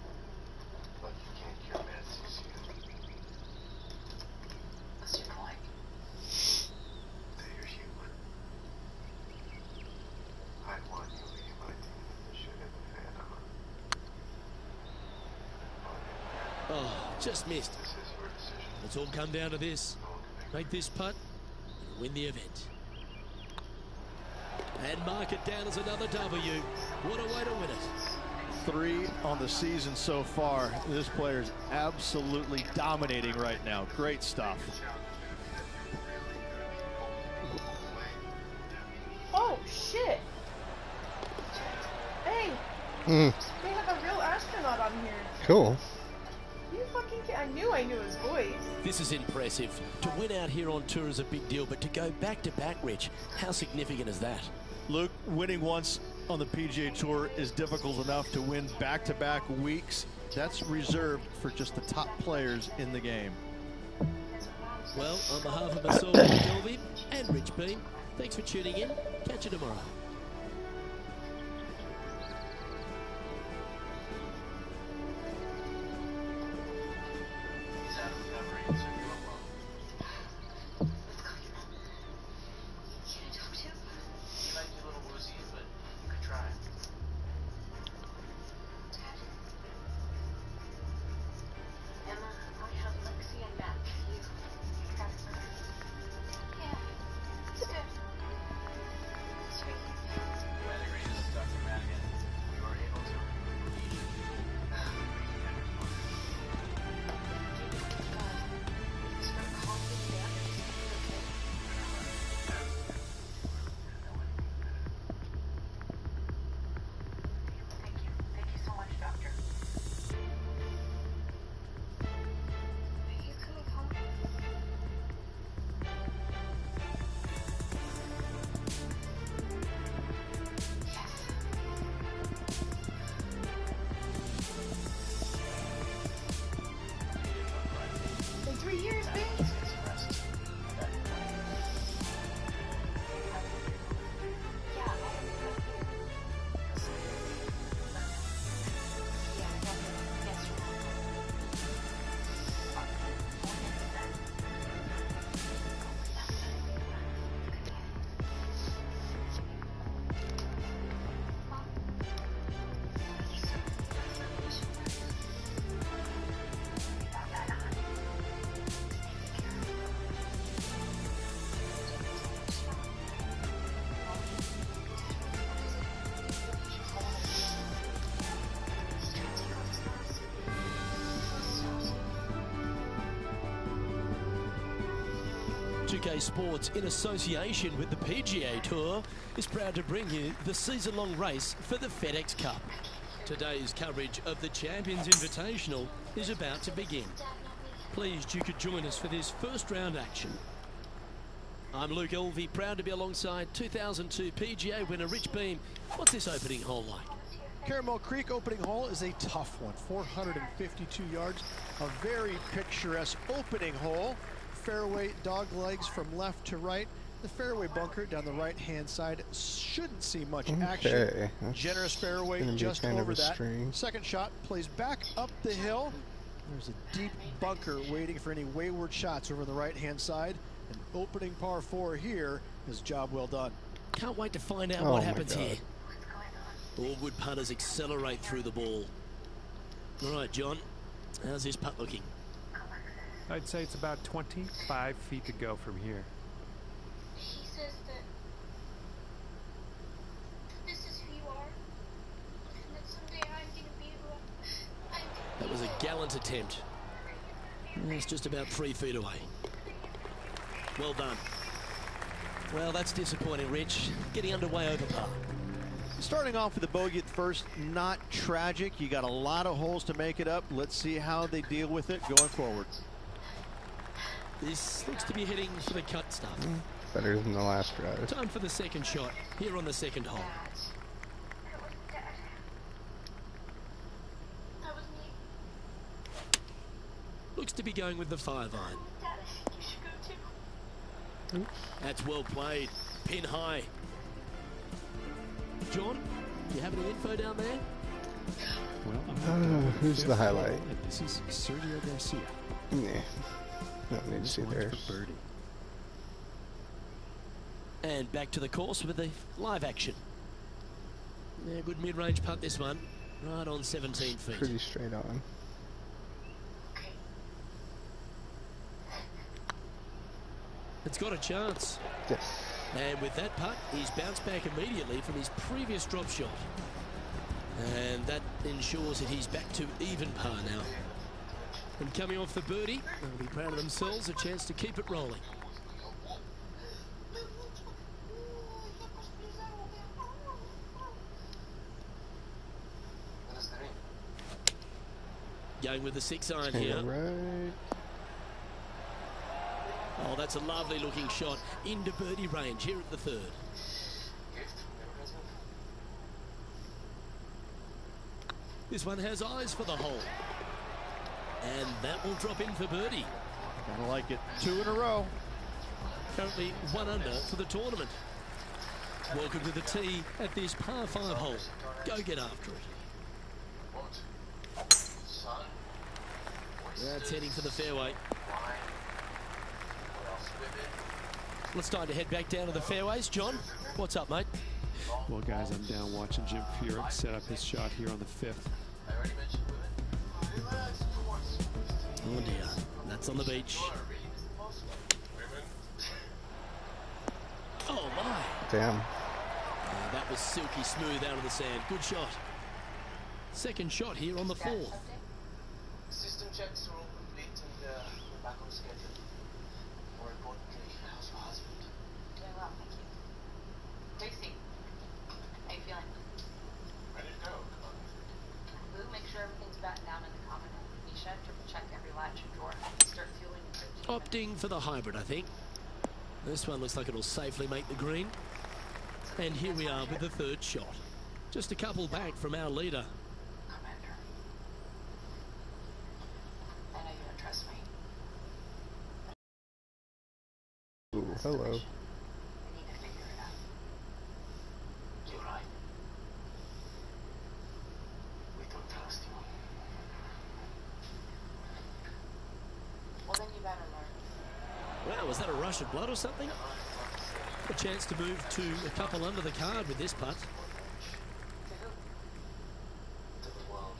[SPEAKER 7] but you can't cure Matt's CCU.
[SPEAKER 6] What's your point?
[SPEAKER 7] That you're human. I want you leading my team with the shit in the fan on.
[SPEAKER 1] Oh, just missed.
[SPEAKER 7] This is your decision.
[SPEAKER 1] It's all come down to this. Make this putt and win the event. And mark it down as another W. What a way to win it.
[SPEAKER 3] 3 on the season so far. This player is absolutely dominating right now. Great stuff.
[SPEAKER 8] Oh, shit. Hey, they have a real astronaut on here.
[SPEAKER 9] Cool.
[SPEAKER 8] You fucking I knew his voice.
[SPEAKER 1] This is impressive. To win out here on tour is a big deal, but to go back-to-back, Rich, how significant is that?
[SPEAKER 3] Luke, winning once on the PGA Tour is difficult enough. To win back-to-back weeks, that's reserved for just the top players in the game.
[SPEAKER 1] Well, on behalf of myself, Delvey, and Rich Beam, thanks for tuning in. Catch you tomorrow. PGA Sports, in association with the PGA Tour, is proud to bring you the season-long race for the FedEx Cup. Today's coverage of the Champions Invitational is about to begin. Pleased you could join us for this first-round action. I'm Luke Elvey, proud to be alongside 2002 PGA winner Rich Beam. What's this opening hole like?
[SPEAKER 3] Caramel Creek opening hole is a tough one, 452 yards, a very picturesque opening hole. Fairway dog legs from left to right, The fairway bunker down the right-hand side shouldn't see much action. Generous fairway just over that. Second shot plays back up the hill. There's a deep bunker waiting for any wayward shots over the right-hand side. An opening par 4 here is job well done.
[SPEAKER 1] Can't wait to find out what happens here. All good putters accelerate through the ball. All right, John, how's this putt looking?
[SPEAKER 2] I'd say it's about 25 feet to go from here.
[SPEAKER 6] He says that this is who you are, and that someday I'm going to be who I'm
[SPEAKER 1] That was a gallant attempt. It's just about 3 feet away. Well done. Well, that's disappointing, Rich. Getting underway over par.
[SPEAKER 3] Starting off with a bogey at first, not tragic. You got a lot of holes to make it up. Let's see how they deal with it going forward.
[SPEAKER 1] This looks to be heading for the cut stuff.
[SPEAKER 9] Better than the last drive.
[SPEAKER 1] Time for the second shot here on the second hole.
[SPEAKER 6] That was me.
[SPEAKER 1] Looks to be going with the 5-iron.
[SPEAKER 6] Dad, I think you should go too.
[SPEAKER 1] That's well played. Pin high. John, do you have any info down there?
[SPEAKER 2] Well,
[SPEAKER 9] who's the highlight?
[SPEAKER 2] This is Sergio Garcia.
[SPEAKER 9] Yeah. Don't need to see theirs.
[SPEAKER 2] Birdie.
[SPEAKER 1] And back to the course with the live action. Yeah, good mid-range putt this one. Right on 17 feet.
[SPEAKER 9] Pretty straight on.
[SPEAKER 1] It's got a chance.
[SPEAKER 9] Yes.
[SPEAKER 1] And with that putt, he's bounced back immediately from his previous drop shot. And that ensures that he's back to even par now. And coming off the birdie, they'll be proud of themselves, a chance to keep it rolling. Going with the 6-iron here.
[SPEAKER 9] Right.
[SPEAKER 1] Oh, that's a lovely looking shot into birdie range here at the third. This one has eyes for the hole. And that will drop in for birdie.
[SPEAKER 3] Kinda like it. 2 in a row.
[SPEAKER 1] Currently 1 under for the tournament. Welcome to the tee at this par 5 hole. Go get after it. That's heading for the fairway. Let's time to head back down to the fairways. John, what's up, mate?
[SPEAKER 2] Well, guys, I'm down watching Jim Furyk set up his shot here on the 5th.
[SPEAKER 1] Oh dear, that's on the beach. Oh my!
[SPEAKER 9] Damn.
[SPEAKER 1] That was silky smooth out of the sand. Good shot. Second shot here on the 4th.
[SPEAKER 7] System checks are all complete and we're back on schedule. More importantly, how's your husband?
[SPEAKER 6] Doing well, thank you. Tracy, how you feeling?
[SPEAKER 7] Ready to go, come on.
[SPEAKER 6] Lou, make sure everything's battened down in the common room. Misha, triple check every latch and drawer. Start fueling in 15 minutes.
[SPEAKER 1] Opting for the hybrid, I think. This one looks like it'll safely make the green. And here we are with the third shot. Just a couple back from our leader.
[SPEAKER 6] Commander, I know you don't trust me.
[SPEAKER 9] Ooh, hello.
[SPEAKER 6] We need to figure it out.
[SPEAKER 7] You're right. We don't trust you.
[SPEAKER 6] Well, then you better learn.
[SPEAKER 1] Wow, was that a rush of blood or something? A chance to move to a couple under the card with this putt.
[SPEAKER 7] To the world.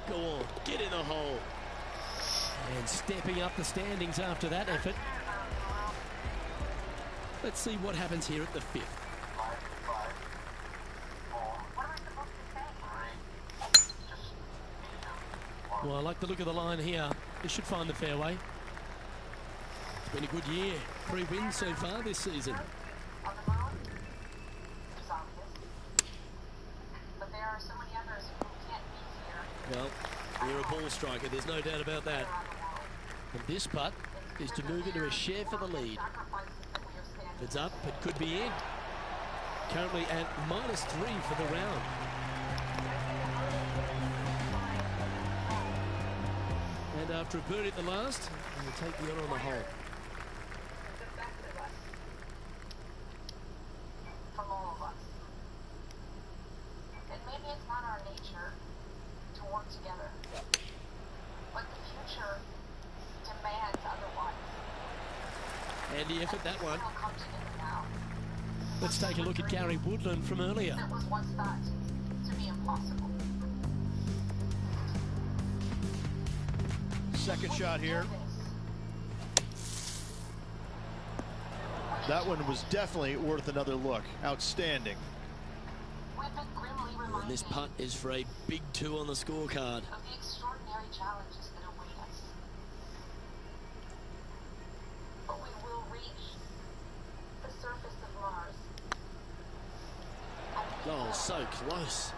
[SPEAKER 1] Go on, get in the hole. And stepping up the standings after that effort. Let's see what happens here at the 5th. Well, I like the look of the line here. This should find the fairway. It's been a good year. 3 wins so far this season.
[SPEAKER 6] But there are so many others who can't be here.
[SPEAKER 1] Well, you're a ball striker, there's no doubt about that. And this putt is to move into a share for the lead. If it's up, it could be in. Currently at -3 for the round. And after a birdie at the last, we'll take the honour on the hole. Handy effort, that one. Let's take a look at Gary Woodland from earlier.
[SPEAKER 4] That was once thought to be impossible.
[SPEAKER 3] Second shot here. That one was definitely worth another look. Outstanding.
[SPEAKER 1] And this putt is for a big 2 on the scorecard.
[SPEAKER 4] Of the extraordinary challenges that await us. But we will reach the surface of Mars.
[SPEAKER 1] Oh, so close.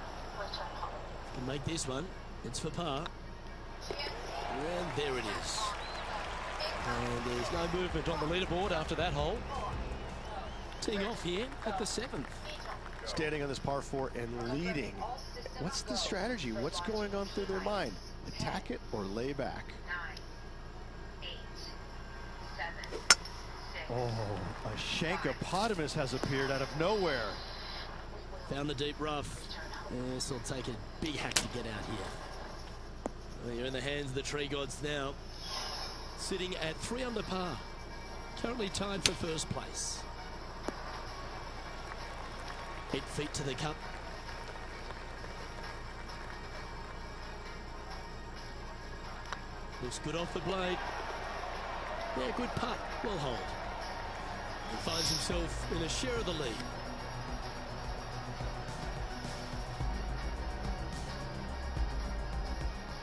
[SPEAKER 1] Can make this one. It's for par. And there it is. And there's no movement on the leaderboard after that hole. Teeing off here at the 7th.
[SPEAKER 5] Standing on this par 4 and leading. What's the strategy? What's going on through their mind? Attack it or lay back?
[SPEAKER 6] 9, 8, 7, 6.
[SPEAKER 3] Oh, a Shankopotamus has appeared out of nowhere.
[SPEAKER 1] Found the deep rough. This will take a big hack to get out here. Well, you're in the hands of the tree gods now. Sitting at 3 under par. Currently tied for first place. 8 feet to the cup. Looks good off the blade. Yeah, good putt. Well hold. He finds himself in a share of the lead.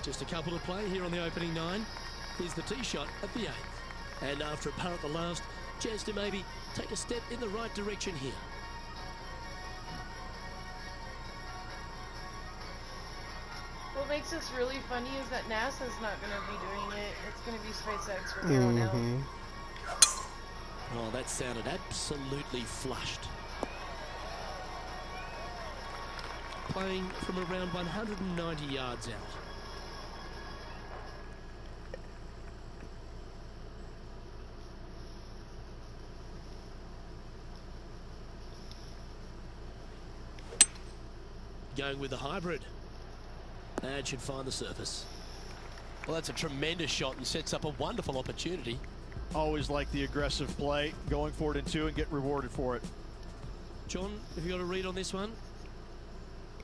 [SPEAKER 1] Just a couple to play here on the opening 9. Here's the tee shot at the 8th. And after a par at the last, chance to maybe take a step in the right direction here.
[SPEAKER 8] What makes this really funny is that NASA's not going to be doing it. It's going to be SpaceX from here on out.
[SPEAKER 1] Oh, that sounded absolutely flushed. Playing from around 190 yards out. Going with the hybrid. And should find the surface. Well, that's a tremendous shot and sets up a wonderful opportunity.
[SPEAKER 3] Always like the aggressive play, going for it in 2 and get rewarded for it.
[SPEAKER 1] John, have you got a read on this one?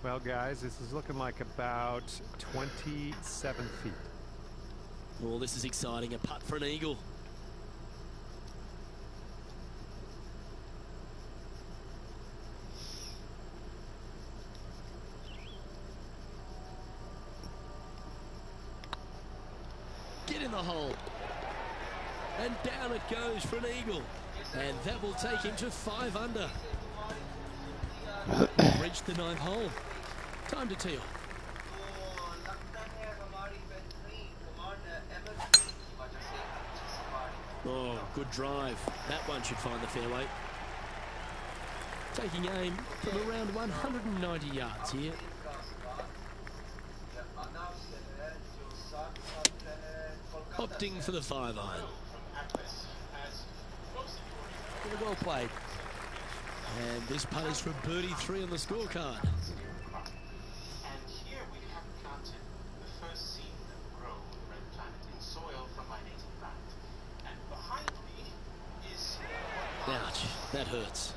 [SPEAKER 2] Well, guys, this is looking like about 27 feet.
[SPEAKER 1] Well, this is exciting. A putt for an eagle. Get in the hole. And down it goes for an eagle. And that will take him to 5 under. Reached the 9th hole. Time to tee off. Oh, good drive. That one should find the fairway. Taking aim from around 190 yards here. Opting for the 5-iron. Well played. And this putt is for birdie 3 on the scorecard.
[SPEAKER 7] And here we have planted the first seed that will grow the red planet in soil from my native land. And behind me is...
[SPEAKER 1] Ouch, that hurts.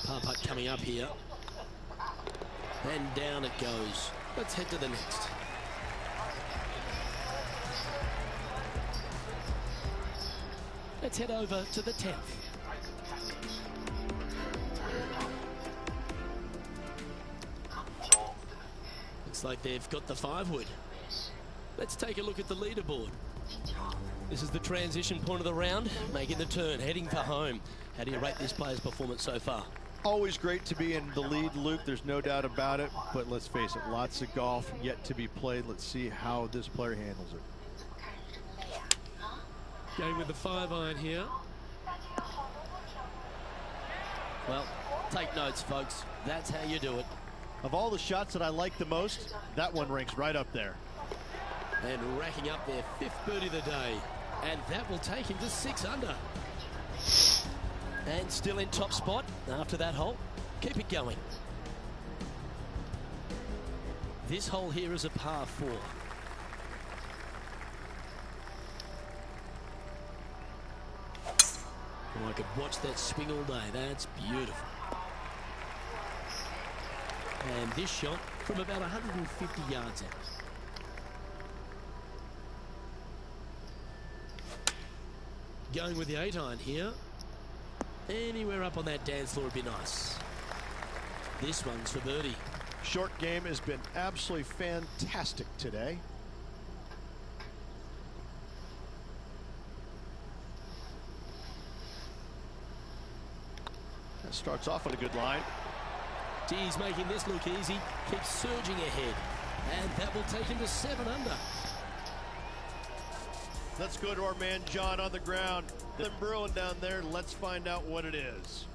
[SPEAKER 1] Par putt coming up here. And down it goes. Let's head to the next. Let's head over to the 10th. Looks like they've got the 5-wood. Let's take a look at the leaderboard. This is the transition point of the round, making the turn, heading for home. How do you rate this player's performance so far?
[SPEAKER 3] Always great to be in the lead, Luke. There's no doubt about it. But let's face it, lots of golf yet to be played. Let's see how this player handles it.
[SPEAKER 1] Going with the 5-iron here. Well, take notes, folks. That's how you do it.
[SPEAKER 3] Of all the shots that I like the most, that one ranks right up there.
[SPEAKER 1] And racking up their 5th birdie of the day. And that will take him to 6 under. And still in top spot after that hole. Keep it going. This hole here is a par 4. Oh, I could watch that swing all day. That's beautiful. And this shot from about 150 yards out. Going with the 8-iron here. Anywhere up on that dance floor would be nice. This one's for birdie.
[SPEAKER 5] Short game has been absolutely fantastic today. That starts off on a good line.
[SPEAKER 1] He's making this look easy. Keeps surging ahead. And that will take him to 7 under.
[SPEAKER 5] Let's go to our man John on the ground. Them brewing down there. Let's find out what it is.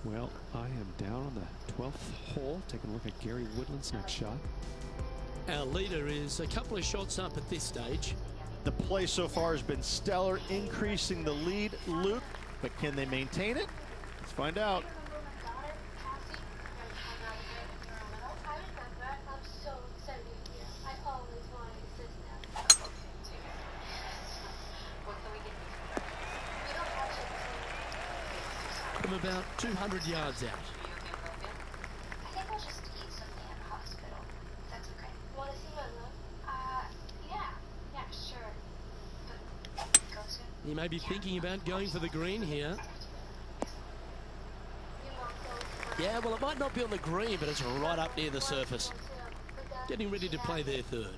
[SPEAKER 2] Well, I am down on the 12th hole. Taking a look at Gary Woodland's next shot.
[SPEAKER 1] Our leader is a couple of shots up at this stage.
[SPEAKER 3] The play so far has been stellar, increasing the lead, Luke. But can they maintain it? Let's find out.
[SPEAKER 1] From about 200 yards out.
[SPEAKER 6] I think I'll just eat something at the hospital. That's okay. Want to see my love? Yeah, sure. But go soon.
[SPEAKER 1] He may be thinking about going for the green here. Yeah, well, it might not be on the green, but it's right up near the surface. Getting ready to play their third.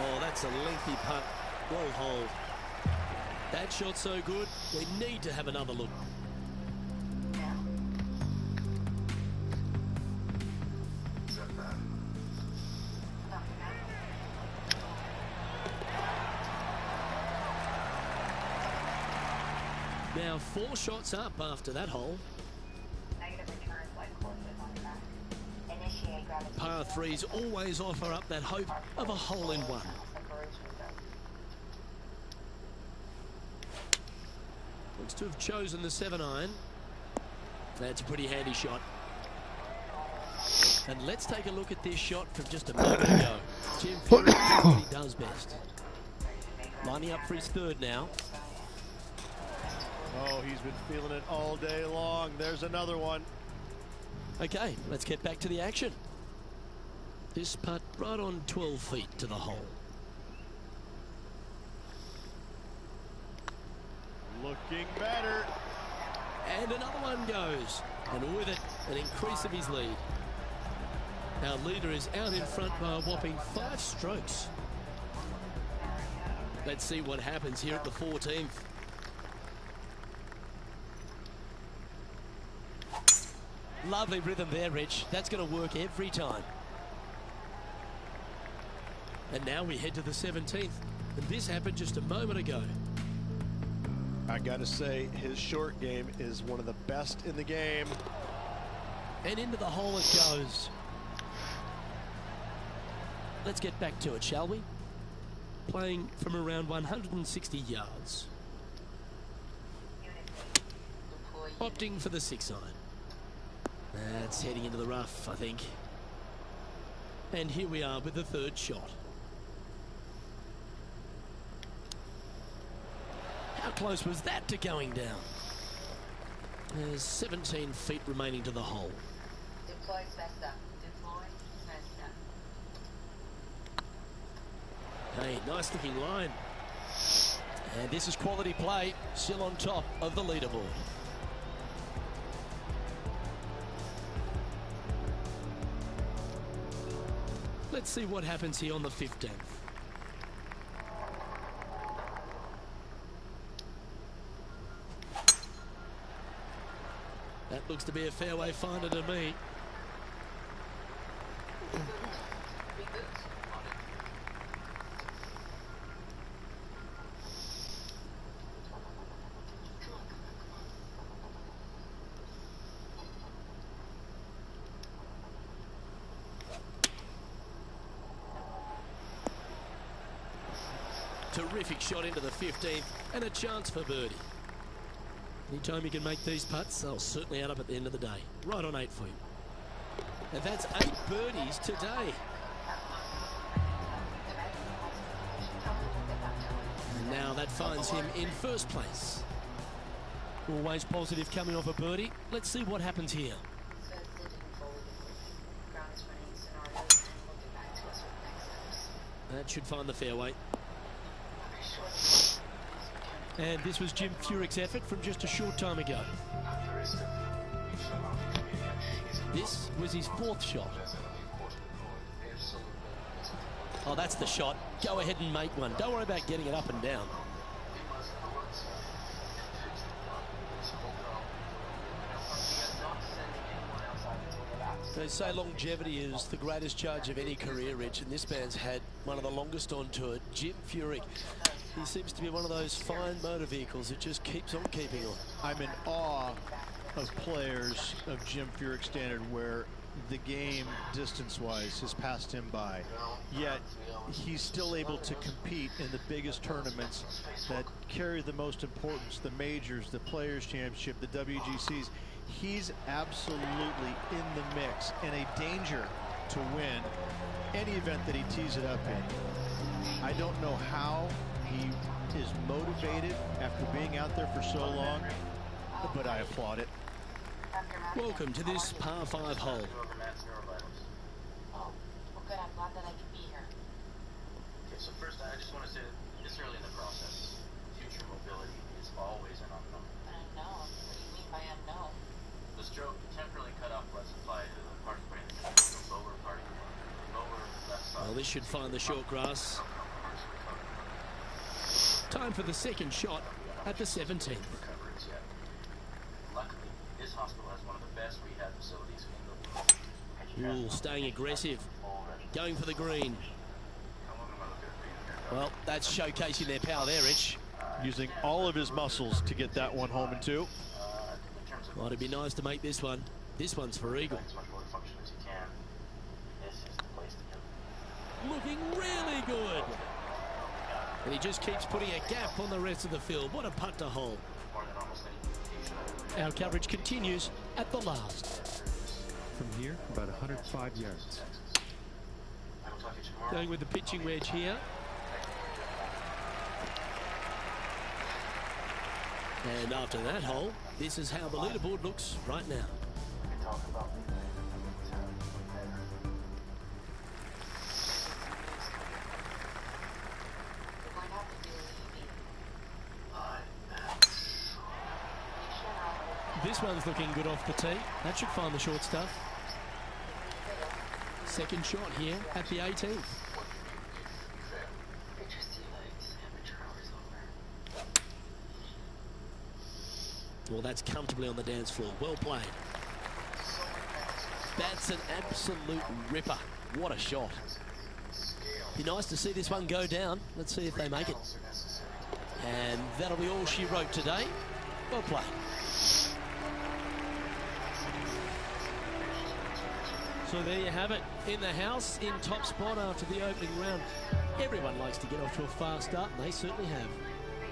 [SPEAKER 1] Oh, that's a lengthy putt. Well hold. That shot's so good, we need to have another look. Now 4 shots up after that hole. Par 3s always offer up that hope of a hole-in-one. Looks to have chosen the 7-iron. That's a pretty handy shot. And let's take a look at this shot from just a moment ago. Jim Furyk does what he does best. Lining up for his third now.
[SPEAKER 5] Oh, he's been feeling it all day long. There's another one.
[SPEAKER 1] Okay, let's get back to the action. This putt right on 12 feet to the hole.
[SPEAKER 5] Looking better.
[SPEAKER 1] And another one goes. And with it, an increase of his lead. Our leader is out in front by a whopping 5 strokes. Let's see what happens here at the 14th. Lovely rhythm there, Rich. That's going to work every time. And now we head to the 17th. And this happened just a moment ago.
[SPEAKER 5] I gotta say, his short game is one of the best in the game.
[SPEAKER 1] And into the hole it goes. Let's get back to it, shall we? Playing from around 160 yards. Opting for the 6-iron. That's heading into the rough, I think. And here we are with the third shot. How close was that to going down? There's 17 feet remaining to the hole.
[SPEAKER 4] Deploy Vesta. Deploy Vesta.
[SPEAKER 1] Hey, nice looking line. And this is quality play, still on top of the leaderboard. Let's see what happens here on the 15th. That looks to be a fairway finder to me. Terrific shot into the 15th and a chance for birdie. Anytime you can make these putts, they'll certainly add up at the end of the day. Right on 8 feet. And that's 8 birdies today. And now that finds him in first place. Always positive coming off a birdie. Let's see what happens here. That should find the fairway. And this was Jim Furyk's effort from just a short time ago. This was his 4th shot. Oh, that's the shot. Go ahead and make one. Don't worry about getting it up and down. They say longevity is the greatest charge of any career, Rich, and this man's had one of the longest on tour. Jim Furyk. He seems to be one of those fine motor vehicles that just keeps on keeping on.
[SPEAKER 3] I'm in awe of players of Jim Furyk's standard where the game, distance-wise, has passed him by. Yet, he's still able to compete in the biggest tournaments that carry the most importance, the majors, the Players' Championship, the WGCs. He's absolutely in the mix and a danger to win any event that he tees it up in. I don't know how he is motivated after being out there for so long, but I applaud it.
[SPEAKER 1] Welcome to this par 5 hole.
[SPEAKER 4] Oh, well good, I'm glad that I could be here.
[SPEAKER 7] Okay, so first I just want to say that this early in the process, future mobility is always an unknown.
[SPEAKER 4] An unknown? What do you mean by unknown?
[SPEAKER 7] The stroke temporarily cut off blood supply to the parting brain, the lower parting, lower left side.
[SPEAKER 1] Well, this should find the short grass. Time for the second shot at the 17th.
[SPEAKER 7] Luckily, this hospital has one of the best rehab facilities in the world.
[SPEAKER 1] Ooh, staying aggressive. Going for the green. Well, that's showcasing their power there, Rich.
[SPEAKER 3] Using all of his muscles to get that one home in 2.
[SPEAKER 1] Well, it'd be nice to make this one. This one's for eagle. Looking really good. And he just keeps putting a gap on the rest of the field. What a putt to hole. Our coverage continues at the last.
[SPEAKER 2] From here, about 105 yards.
[SPEAKER 1] Going with the pitching wedge here. And after that hole, this is how the leaderboard looks right now. This one's looking good off the tee. That should find the short stuff. Second shot here at the 18th. Well, that's comfortably on the dance floor. Well played. That's an absolute ripper. What a shot. Be nice to see this one go down. Let's see if they make it. And that'll be all she wrote today. Well played. So there you have it. In the house, in top spot after the opening round. Everyone likes to get off to a fast start, and they certainly have.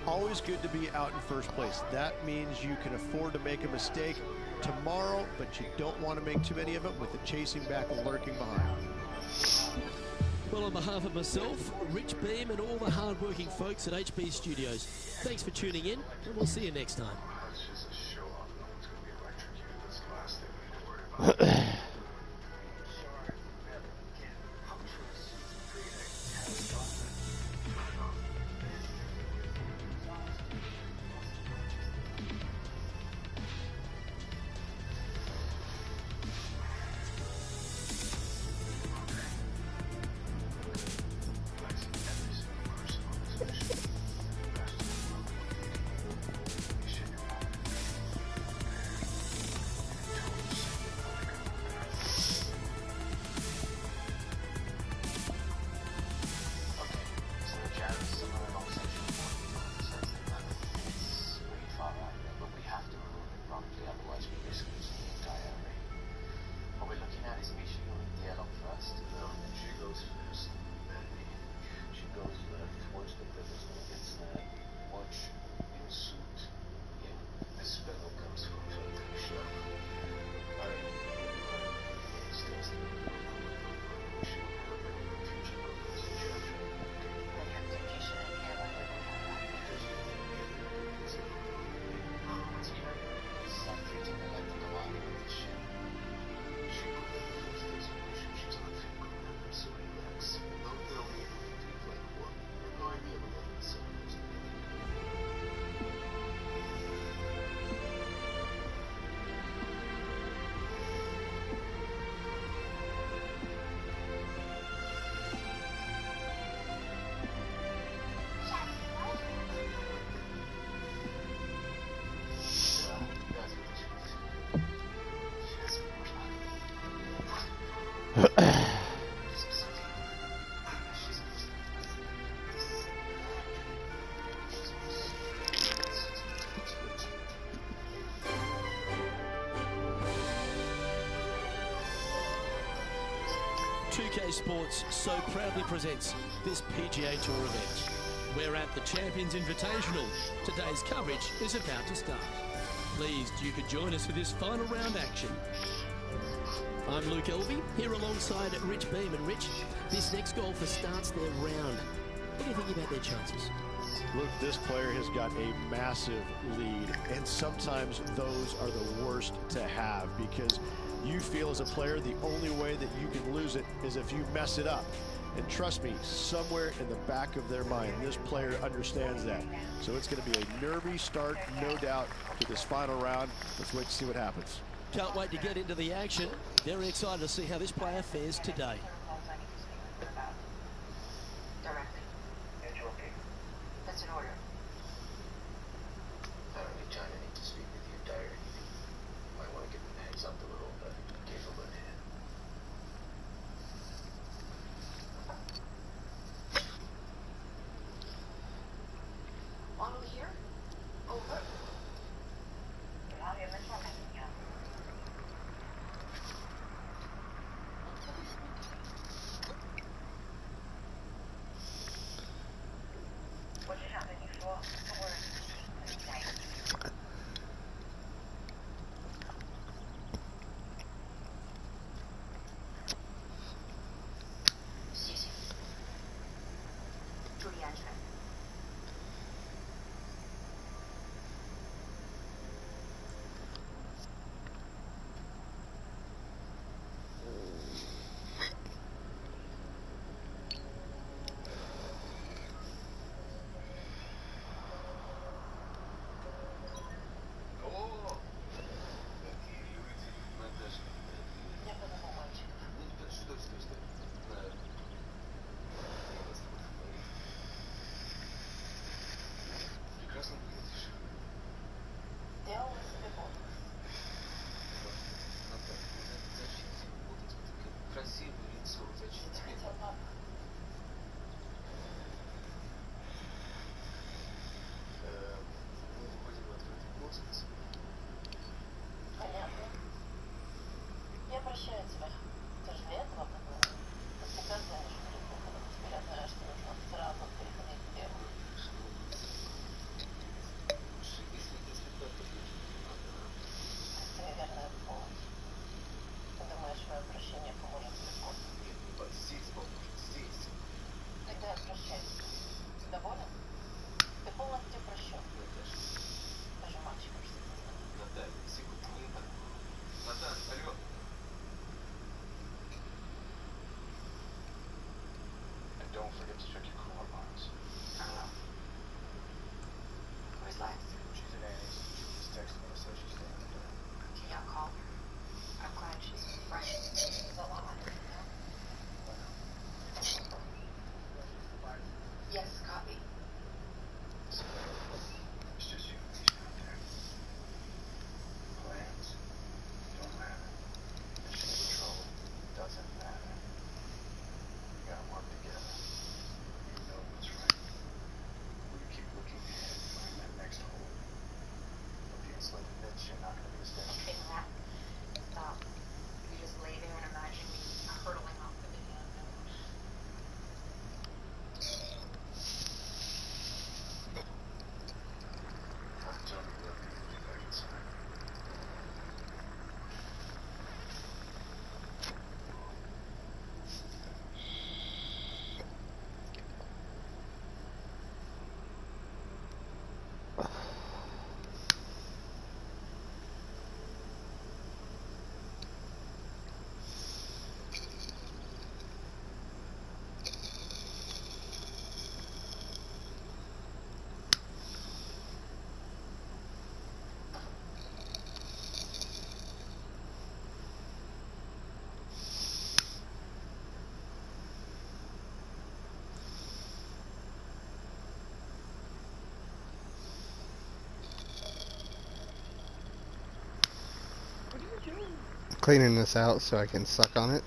[SPEAKER 3] Always good to be out in first place. That means you can afford to make a mistake tomorrow, but you don't want to make too many of them with the chasing back and lurking behind.
[SPEAKER 1] Well, on behalf of myself, Rich Beam, and all the hard-working folks at HB Studios, thanks for tuning in, and we'll see you next time. 2K Sports so proudly presents this PGA Tour event. We're at the Champions Invitational. Today's coverage is about to start. Pleased you could join us for this final round action. I'm Luke Elvey, here alongside Rich Beam. And Rich, this next golfer starts their round. What do you think about their chances?
[SPEAKER 5] Look, this player has got a massive lead, and sometimes those are the worst to have because you feel as a player the only way that you can lose it is if you mess it up. And trust me, somewhere in the back of their mind, this player understands that. So it's going to be a nervy start, no doubt, to this final round. Let's wait to see what happens.
[SPEAKER 1] Can't wait to get into the action. Very excited to see how this player fares today.
[SPEAKER 4] Directly. That's an order.
[SPEAKER 7] I don't need time. I need to speak with you directly. You might want to give him a heads up a little, but careful with him.
[SPEAKER 4] Model here? Over.
[SPEAKER 7] Don't forget to check your core lines.
[SPEAKER 4] I will. Where's Lex?
[SPEAKER 7] She's in Annie's. She just texted me and said she's staying with her.
[SPEAKER 4] Okay, I'll call her. I'm glad she's fresh. She's alive, you know? Yes, copy.
[SPEAKER 7] It's just you and me out there. Plans don't matter. Mission control doesn't matter. We gotta work together. You know what's right. We keep looking ahead to find that next hole. But the insulated niche, you're not gonna be a step.
[SPEAKER 4] Okay, Matt. Stop. You just lay there and imagine me hurtling off the big unknown.
[SPEAKER 7] Tell me what you do back inside.
[SPEAKER 9] Cleaning this out so I can suck on it.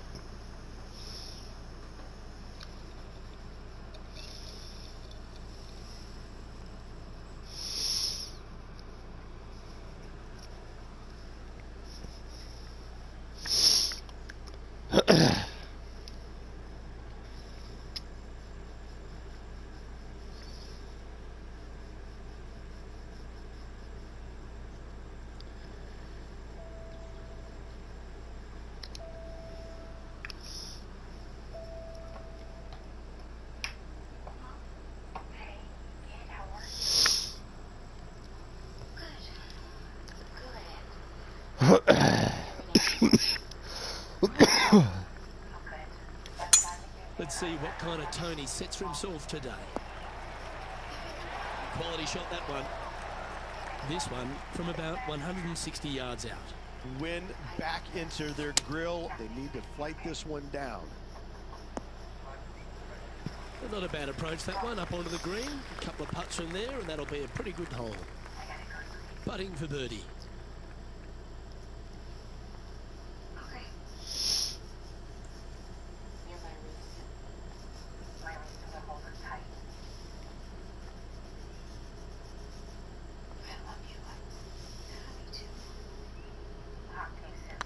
[SPEAKER 1] see what kind of tone he sets for himself today. Quality shot, that one. This one from about 160 yards out.
[SPEAKER 5] Wind back into their grill. They need to flight this one down.
[SPEAKER 1] Not a bad approach, that one, up onto the green. A couple of putts from there, and that'll be a pretty good hole. Putting for birdie.
[SPEAKER 4] Okay. You're my reason. My reason to hold her tight. I love you. Me too. Talk to me soon.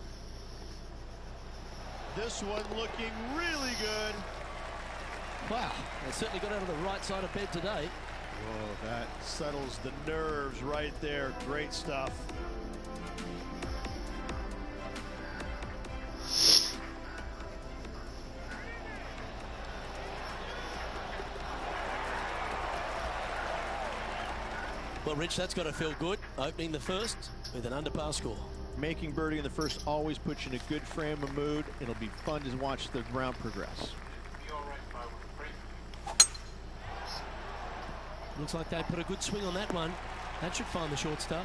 [SPEAKER 5] This one looking really good.
[SPEAKER 1] Wow, they certainly got out of the right side of bed today.
[SPEAKER 5] Whoa, that settles the nerves right there. Great stuff.
[SPEAKER 1] Well, Rich, that's got to feel good. Opening the first with an underpass score.
[SPEAKER 3] Making birdie in the first always puts you in a good frame of mood. It'll be fun to watch the round progress.
[SPEAKER 1] Looks like they put a good swing on that one. That should find the short stuff.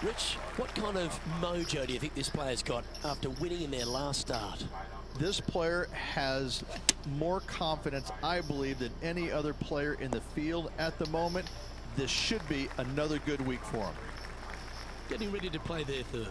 [SPEAKER 1] Rich, what kind of mojo do you think this player's got after winning in their last start?
[SPEAKER 3] This player has more confidence, I believe, than any other player in the field at the moment. This should be another good week for him.
[SPEAKER 1] Getting ready to play their third.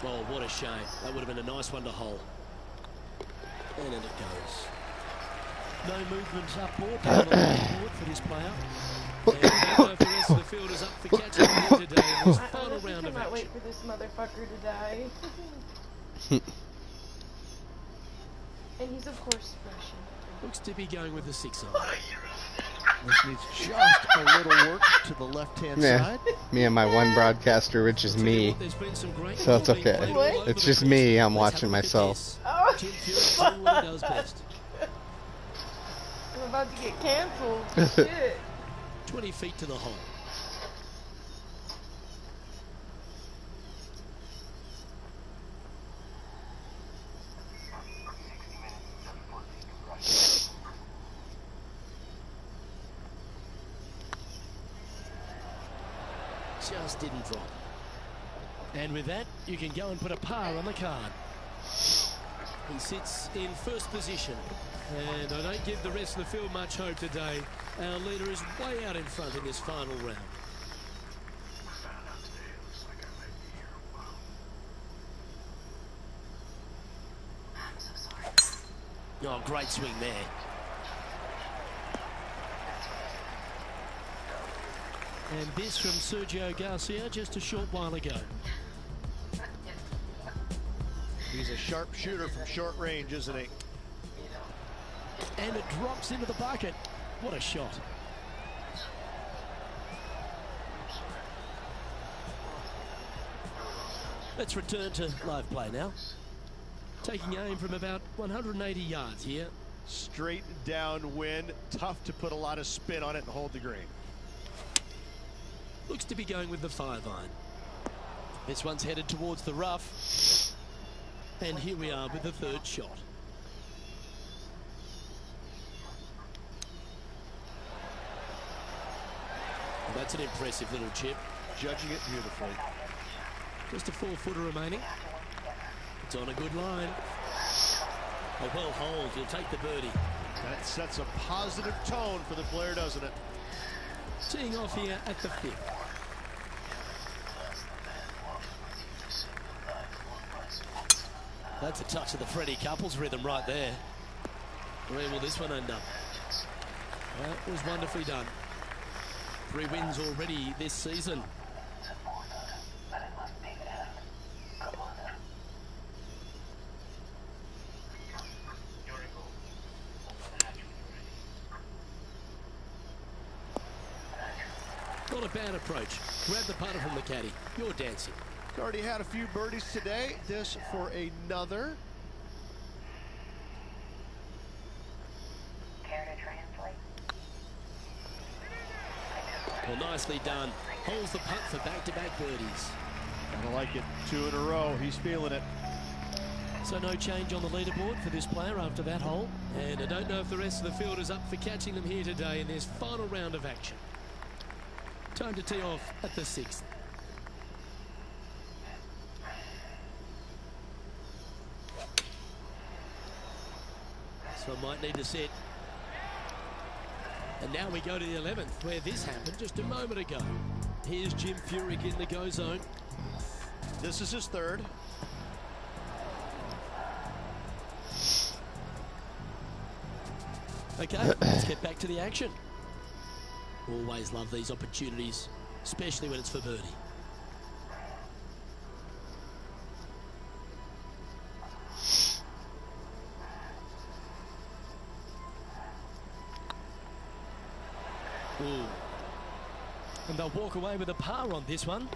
[SPEAKER 1] Oh, what a shame. That would have been a nice one to hole. And in it goes. No movement up or down on the board for this player. And the rest of the field is up for catching here today in this final round of
[SPEAKER 8] I cannot wait
[SPEAKER 1] action.
[SPEAKER 8] for this motherfucker to die. And he's of course Russian.
[SPEAKER 1] Looks to be going with the 6 iron.
[SPEAKER 3] This needs just a little work to the left-hand side.
[SPEAKER 9] Me and my one broadcaster, which is me. So it's okay.
[SPEAKER 8] What?
[SPEAKER 9] It's just me. I'm watching myself.
[SPEAKER 8] Oh,
[SPEAKER 1] Jim Furyk doing what he does best.
[SPEAKER 8] I'm about to get canceled. Shit.
[SPEAKER 1] 20 feet to the hole. Just didn't drop. And with that, you can go and put a par on the card. He sits in first position. And I don't give the rest of the field much hope today. Our leader is way out in front in this final round. Oh, great swing there. And this from Sergio Garcia just a short while ago.
[SPEAKER 5] He's a sharp shooter from short range, isn't he?
[SPEAKER 1] And it drops into the bucket. What a shot. Let's return to live play now. Taking aim from about 180 yards here.
[SPEAKER 5] Straight downwind. Tough to put a lot of spin on it and hold the green.
[SPEAKER 1] Looks to be going with the 5 iron. This one's headed towards the rough. And here we are with the third shot. That's an impressive little chip.
[SPEAKER 5] Judging it beautifully.
[SPEAKER 1] Just a 4-footer remaining. It's on a good line. A well hold. He'll take the birdie.
[SPEAKER 5] That sets a positive tone for the player, doesn't it?
[SPEAKER 1] Teeing off here at the 5th. That's a touch of the Freddie Couples rhythm right there. Where will this one end up? That was wonderfully done. 3 wins already this season. Not a bad approach. Grab the putter from the caddy. You're dancing.
[SPEAKER 5] Already had a few birdies today. This for another.
[SPEAKER 1] Well, nicely done. Holds the putt for back-to-back birdies.
[SPEAKER 3] I like it. 2 in a row. He's feeling it.
[SPEAKER 1] So no change on the leaderboard for this player after that hole. And I don't know if the rest of the field is up for catching them here today in this final round of action. Time to tee off at the 6th. So I might need to sit. And now we go to the 11th, where this happened just a moment ago. Here's Jim Furyk in the go zone.
[SPEAKER 3] This is his 3rd.
[SPEAKER 1] Okay, let's get back to the action. Always love these opportunities, especially when it's for birdie. Ooh. And they'll walk away with a par on this one.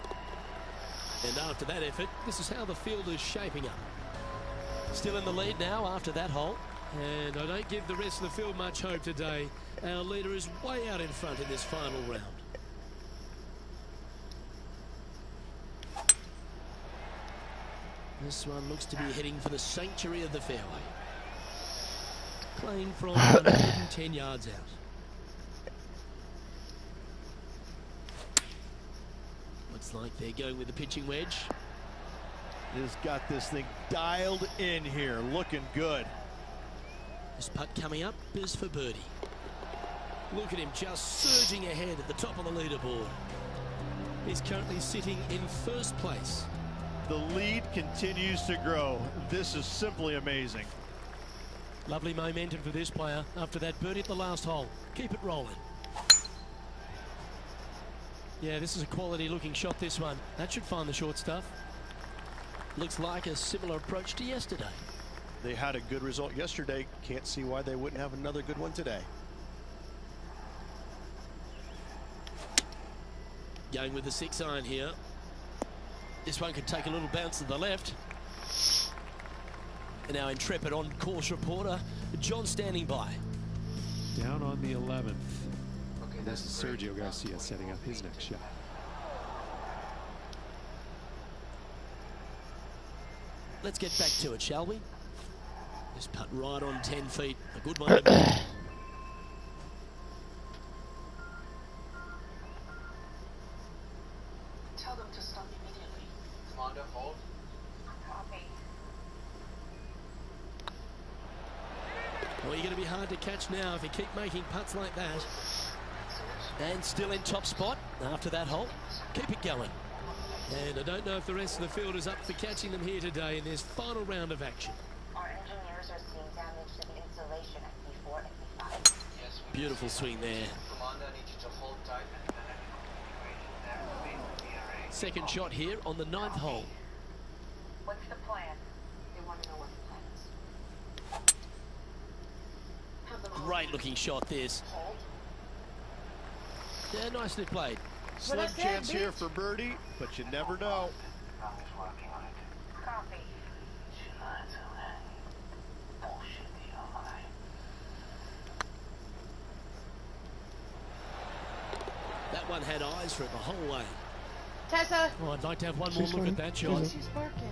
[SPEAKER 1] And after that effort, this is how the field is shaping up. Still in the lead now after that hole. And I don't give the rest of the field much hope today. Our leader is way out in front in this final round. This one looks to be heading for the sanctuary of the fairway. Playing from 110 yards out. Looks like they're going with the pitching wedge.
[SPEAKER 3] He's got this thing dialed in here, looking good.
[SPEAKER 1] This putt coming up is for birdie. Look at him just surging ahead at the top of the leaderboard. He's currently sitting in 1st place.
[SPEAKER 3] The lead continues to grow. This is simply amazing.
[SPEAKER 1] Lovely momentum for this player after that birdie at the last hole. Keep it rolling. Yeah, this is a quality looking shot, this one. That should find the short stuff. Looks like a similar approach to yesterday.
[SPEAKER 5] They had a good result yesterday. Can't see why they wouldn't have another good one today.
[SPEAKER 1] Going with the 6 iron here. This one could take a little bounce to the left. And our intrepid on-course reporter, John, standing by.
[SPEAKER 2] Down on the 11th. Okay, this is Sergio Garcia setting up his next shot.
[SPEAKER 1] Let's get back to it, shall we? This putt right on 10 feet. A good one to make.
[SPEAKER 4] Tell them to stop immediately.
[SPEAKER 7] Commander, hold.
[SPEAKER 6] Copy.
[SPEAKER 1] Well, you're going to be hard to catch now if you keep making putts like that. And still in top spot after that hole. Keep it going. And I don't know if the rest of the field is up for catching them here today in this final round of action.
[SPEAKER 6] Our engineers are seeing damage to the insulation at B4 and B5.
[SPEAKER 7] Yes,
[SPEAKER 1] Beautiful swing there.
[SPEAKER 7] Commander, I need you to hold tight.
[SPEAKER 1] Second shot here on the 9th hole.
[SPEAKER 6] What's the plan?
[SPEAKER 4] They want to know what the plan is. Have them hold.
[SPEAKER 1] Great looking shot this.
[SPEAKER 4] Hold.
[SPEAKER 1] Yeah, nicely played.
[SPEAKER 3] Slim chance here for birdie, but you never know.
[SPEAKER 7] I'm just working on it.
[SPEAKER 6] Copy.
[SPEAKER 1] That one had eyes for it the whole way.
[SPEAKER 8] Tessa!
[SPEAKER 1] Oh, I'd like to have one more look at that shot.
[SPEAKER 8] She's barking.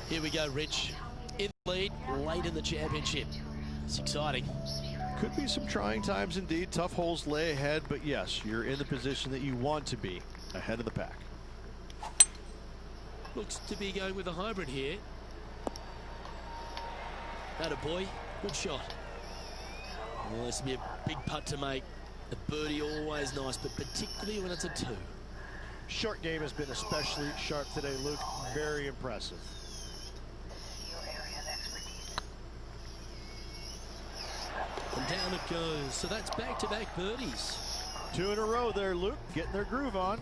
[SPEAKER 1] Here we go, Rich. In the lead, late in the championship. It's exciting.
[SPEAKER 3] Could be some trying times indeed. Tough holes lay ahead, but yes, you're in the position that you want to be, ahead of the pack.
[SPEAKER 1] Looks to be going with a hybrid here. Atta boy, good shot. Oh, this will be a big putt to make. A birdie always nice, but particularly when it's a 2.
[SPEAKER 3] Short game has been especially sharp today, Luke. Very impressive.
[SPEAKER 1] And down it goes. So that's back-to-back birdies.
[SPEAKER 3] 2 in a row there, Luke. Getting their groove on.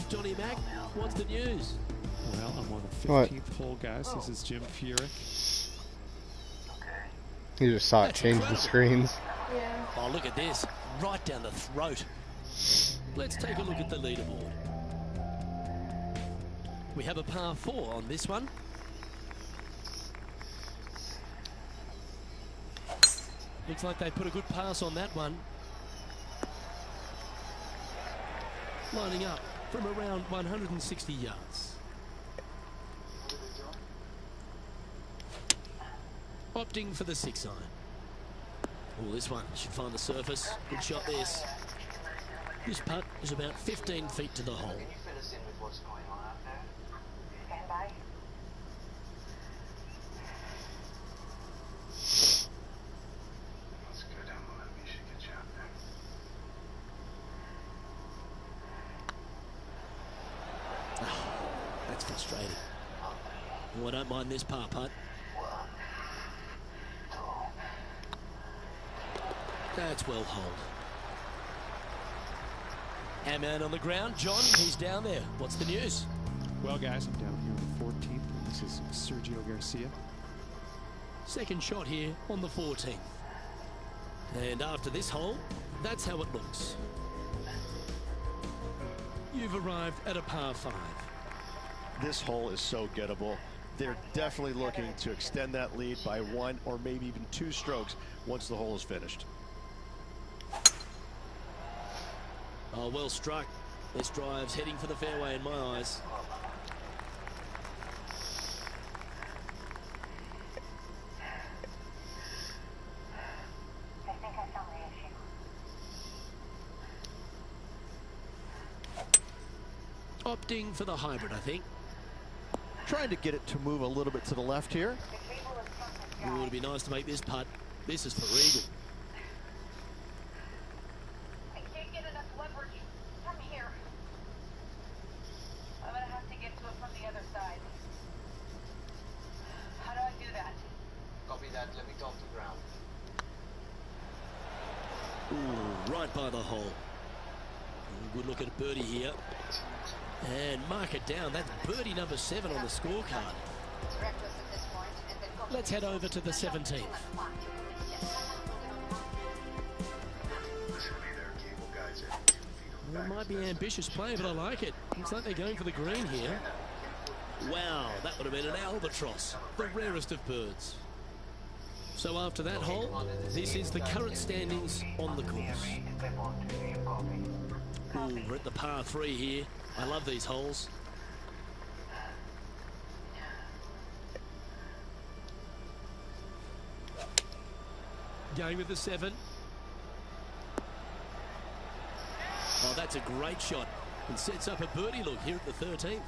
[SPEAKER 1] Johnny Mack, what's the news?
[SPEAKER 2] Well, I'm on the
[SPEAKER 9] What?
[SPEAKER 2] 15th hole, guys. This is Jim Furyk.
[SPEAKER 9] You just saw it
[SPEAKER 1] That's
[SPEAKER 9] change the
[SPEAKER 1] incredible.
[SPEAKER 9] screens.
[SPEAKER 8] Yeah.
[SPEAKER 1] Oh, look at this. Right down the throat. Let's take a look at the leaderboard. We have a par 4 on this one. Looks like they put a good pass on that one. Lining up from around 160 yards. Opting for the 6 iron. Oh, this one should find the surface. Good shot, this. This putt is about 15 feet to the hole.
[SPEAKER 7] Can you fill us in with what's going on out there?
[SPEAKER 6] Stand by.
[SPEAKER 7] That's good, Emma. We should get you out there.
[SPEAKER 1] That's frustrating. Oh, I don't mind this par putt. That's well holed. Our man on the ground, John, he's down there. What's the news?
[SPEAKER 2] Well, guys, I'm down here on the 14th, and this is Sergio Garcia.
[SPEAKER 1] Second shot here on the 14th. And after this hole, that's how it looks. You've arrived at a par 5.
[SPEAKER 5] This hole is so gettable. They're definitely looking to extend that lead by 1 or maybe even 2 strokes once the hole is finished.
[SPEAKER 1] Oh, well struck. This drive's heading for the fairway in my eyes.
[SPEAKER 6] I think I found the issue.
[SPEAKER 1] Opting for the hybrid, I think.
[SPEAKER 3] Trying to get it to move a little bit to the left here.
[SPEAKER 1] Ooh, it'd be nice to make this putt. This is for eagle.
[SPEAKER 6] I can't get enough leverage from here. I'm gonna have to get to it from the other side. How do I do that?
[SPEAKER 7] Copy that. Let me talk to ground.
[SPEAKER 1] Ooh, right by the hole. Ooh, good look at a birdie here. And mark it down. That's birdie number 7 on the scorecard. Let's head over to the 17th.
[SPEAKER 7] Listen to me there, cable guys. 2 feet on the
[SPEAKER 1] Well,
[SPEAKER 7] back.
[SPEAKER 1] might be ambitious play, but I like it. Looks like they're going for the green here. Wow, that would have been an albatross, the rarest of birds. So after that hole, this is the current standings on the course. Ooh, we're at the par 3 here. I love these holes. Going with the 7. Oh, that's a great shot. And sets up a birdie look here at the 13th.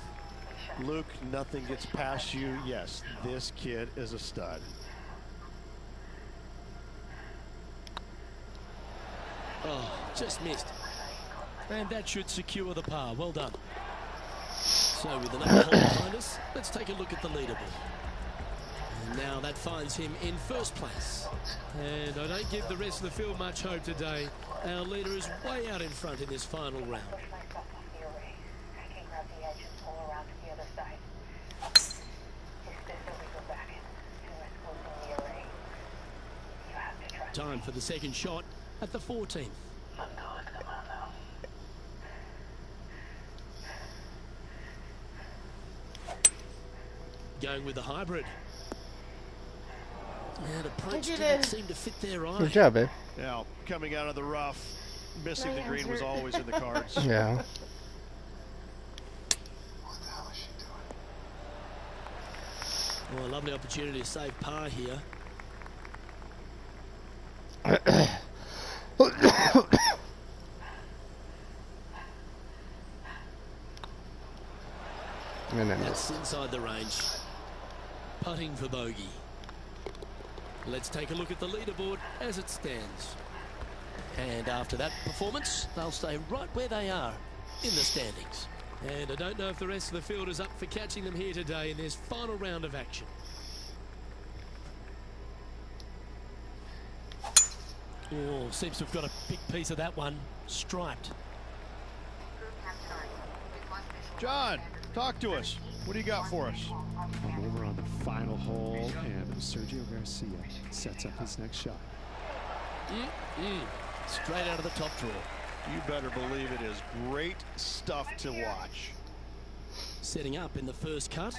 [SPEAKER 5] Luke, nothing gets past you. Yes, this kid is a stud.
[SPEAKER 1] Oh, just missed. And that should secure the par. Well done. So with another hole behind us, let's take a look at the leaderboard. And now that finds him in first place. And I don't give the rest of the field much hope today. Our leader is way out in front in this final round.
[SPEAKER 6] I can grab the edge and pull around to the other side. If this ever go back and risk losing the array, you have to trust.
[SPEAKER 1] Time for the second shot at the 14th. Going with the hybrid. And approach didn't seem to fit their eye.
[SPEAKER 9] Good job, babe.
[SPEAKER 5] Now, coming out of the rough, missing the green was always in the cards.
[SPEAKER 9] Yeah.
[SPEAKER 7] What the hell is she doing?
[SPEAKER 1] Well, a lovely opportunity to save par here.
[SPEAKER 9] And then
[SPEAKER 1] That's inside the range. Putting for bogey. Let's take a look at the leaderboard as it stands. And after that performance, they'll stay right where they are in the standings. And I don't know if the rest of the field is up for catching them here today in this final round of action. Oh, seems to have got a big piece of that one. Striped.
[SPEAKER 3] John, talk to us. What do you got for us?
[SPEAKER 2] I'm over on the final hole, and Sergio Garcia sets up his next shot.
[SPEAKER 1] Straight out of the top drawer.
[SPEAKER 3] You better believe it is great stuff to watch.
[SPEAKER 1] Setting up in the first cut.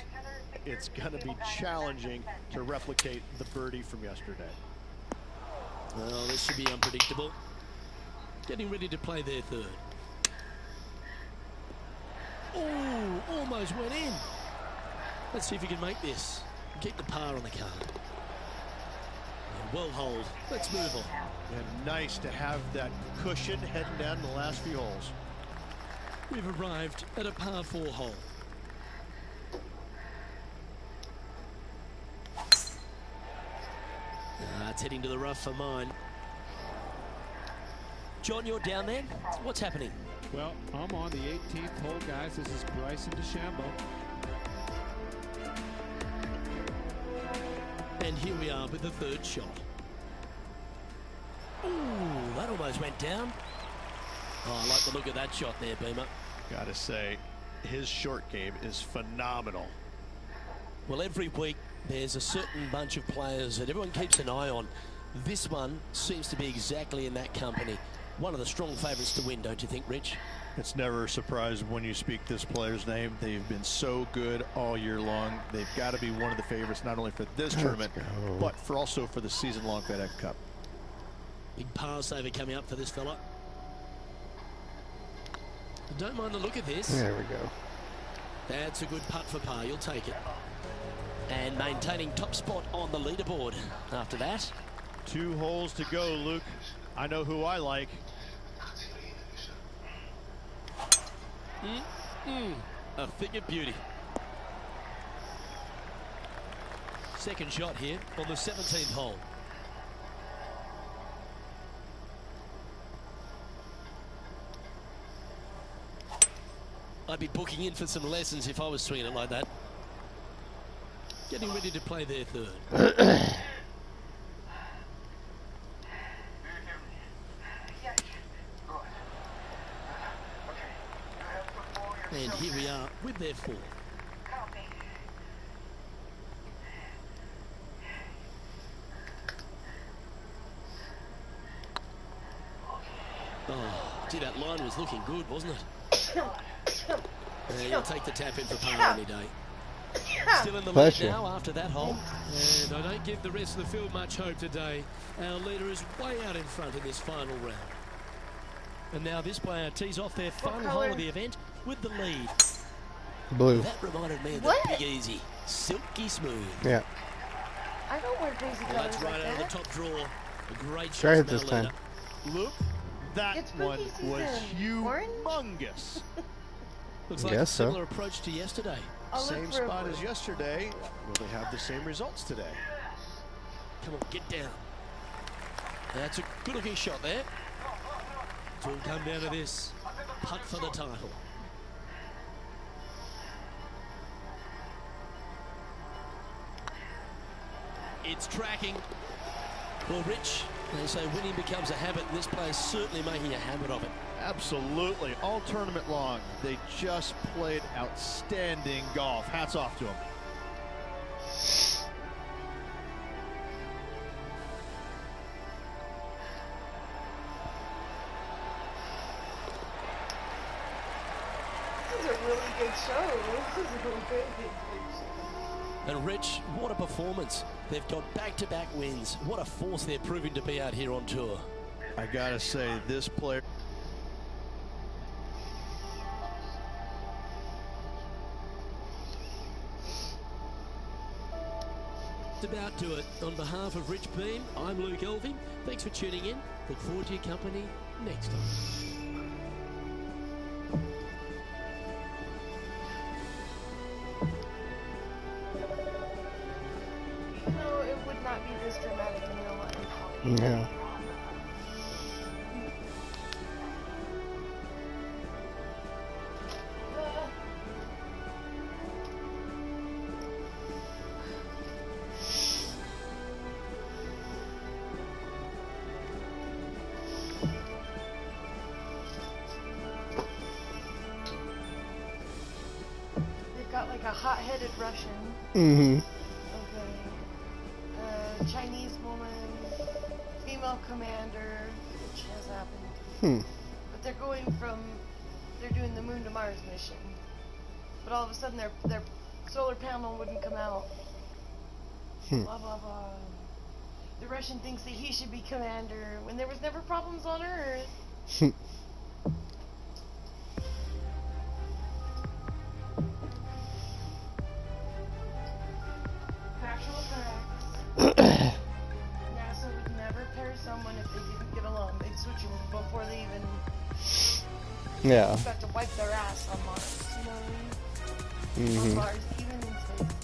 [SPEAKER 5] It's going to be challenging to replicate the birdie from yesterday.
[SPEAKER 1] Well, this should be unpredictable. Getting ready to play their third. Oh, almost went in. Let's see if he can make this. Get the par on the card. Well hold. Let's move on.
[SPEAKER 3] And nice to have that cushion heading down the last few holes.
[SPEAKER 1] We've arrived at a par 4 hole. It's heading to the rough for mine. John, you're down there. What's happening?
[SPEAKER 2] Well, I'm on the 18th hole, guys. This is Bryson DeChambeau.
[SPEAKER 1] And here we are with the third shot. Ooh, that almost went down. Oh, I like the look of that shot there, Beamer.
[SPEAKER 3] Gotta say, his short game is phenomenal.
[SPEAKER 1] Well, every week there's a certain bunch of players that everyone keeps an eye on. This one seems to be exactly in that company. One of the strong favourites to win, don't you think, Rich?
[SPEAKER 3] It's never a surprise when you speak this player's name. They've been so good all year long. They've got to be one of the favorites, not only for this tournament, but also for the season-long FedEx Cup.
[SPEAKER 1] Big par saver coming up for this fella. Don't mind the look of this.
[SPEAKER 9] There we go.
[SPEAKER 1] That's a good putt for par. You'll take it. And maintaining top spot on the leaderboard after that.
[SPEAKER 3] 2 holes to go, Luke. I know who I like.
[SPEAKER 1] A thing of beauty. Second shot here on the 17th hole. I'd be booking in for some lessons if I was swinging it like that. Getting ready to play their third. And here we are with their fourth. Oh, gee, that line was looking good, wasn't it? You'll take the tap in for par any day. Still in the lead now after that hole. And I don't give the rest of the field much hope today. Our leader is way out in front in this final round. And now this player tees off their final hole of the event with the lead.
[SPEAKER 9] Blue.
[SPEAKER 1] That reminded me of
[SPEAKER 8] What?
[SPEAKER 1] the Big Easy. Silky smooth.
[SPEAKER 9] Yeah.
[SPEAKER 8] I don't wear crazy
[SPEAKER 1] Well,
[SPEAKER 8] colors
[SPEAKER 1] that's right
[SPEAKER 8] like
[SPEAKER 1] out of
[SPEAKER 8] that.
[SPEAKER 1] the top drawer. A great
[SPEAKER 9] Try
[SPEAKER 1] shot
[SPEAKER 9] it
[SPEAKER 1] from
[SPEAKER 9] this
[SPEAKER 1] our
[SPEAKER 9] time.
[SPEAKER 1] leader.
[SPEAKER 3] Luke, that
[SPEAKER 8] It's
[SPEAKER 3] one
[SPEAKER 8] spooky
[SPEAKER 3] was
[SPEAKER 8] season. Orange?
[SPEAKER 3] humongous.
[SPEAKER 1] Looks like a
[SPEAKER 9] Guess so.
[SPEAKER 1] similar approach to yesterday.
[SPEAKER 8] I'll look
[SPEAKER 5] Same
[SPEAKER 8] for a
[SPEAKER 5] spot
[SPEAKER 8] blue.
[SPEAKER 5] as yesterday. Will they have the same results today?
[SPEAKER 1] Come on, get down. That's a good-looking shot there. It's all come down to this. Putt for the title. It's tracking. Well, Rich, they say winning becomes a habit, and this player's certainly making a habit of it.
[SPEAKER 3] Absolutely. All tournament long, they just played outstanding golf. Hats off to them.
[SPEAKER 8] This is a really good show. This is a really good show.
[SPEAKER 1] And Rich, what a performance. They've got back-to-back wins. What a force they're proving to be out here on tour.
[SPEAKER 3] I gotta say, this player.
[SPEAKER 1] That's about do it. On behalf of Rich Beam, I'm Luke Elving. Thanks for tuning in. Look forward to your company next time.
[SPEAKER 8] No, it would not be this dramatic in real life.
[SPEAKER 9] Yeah.
[SPEAKER 8] They've got like a hot-headed Russian.
[SPEAKER 9] Mm-hmm.
[SPEAKER 8] Oh female commander, which has happened.
[SPEAKER 9] Hmm.
[SPEAKER 8] But they're doing the Moon to Mars mission. But all of a sudden their solar panel wouldn't come out. Blah, blah, blah. The Russian thinks that he should be commander when there was never problems on Earth. Factual facts. NASA would never pair someone if they didn't get along. They'd switch them before they even
[SPEAKER 9] Yeah.
[SPEAKER 8] got to wipe their ass on Mars. You know what I mean?
[SPEAKER 9] Mm-hmm.
[SPEAKER 8] On Mars, even in space.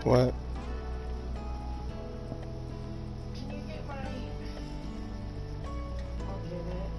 [SPEAKER 9] What?
[SPEAKER 8] Can you get my... I'll get it.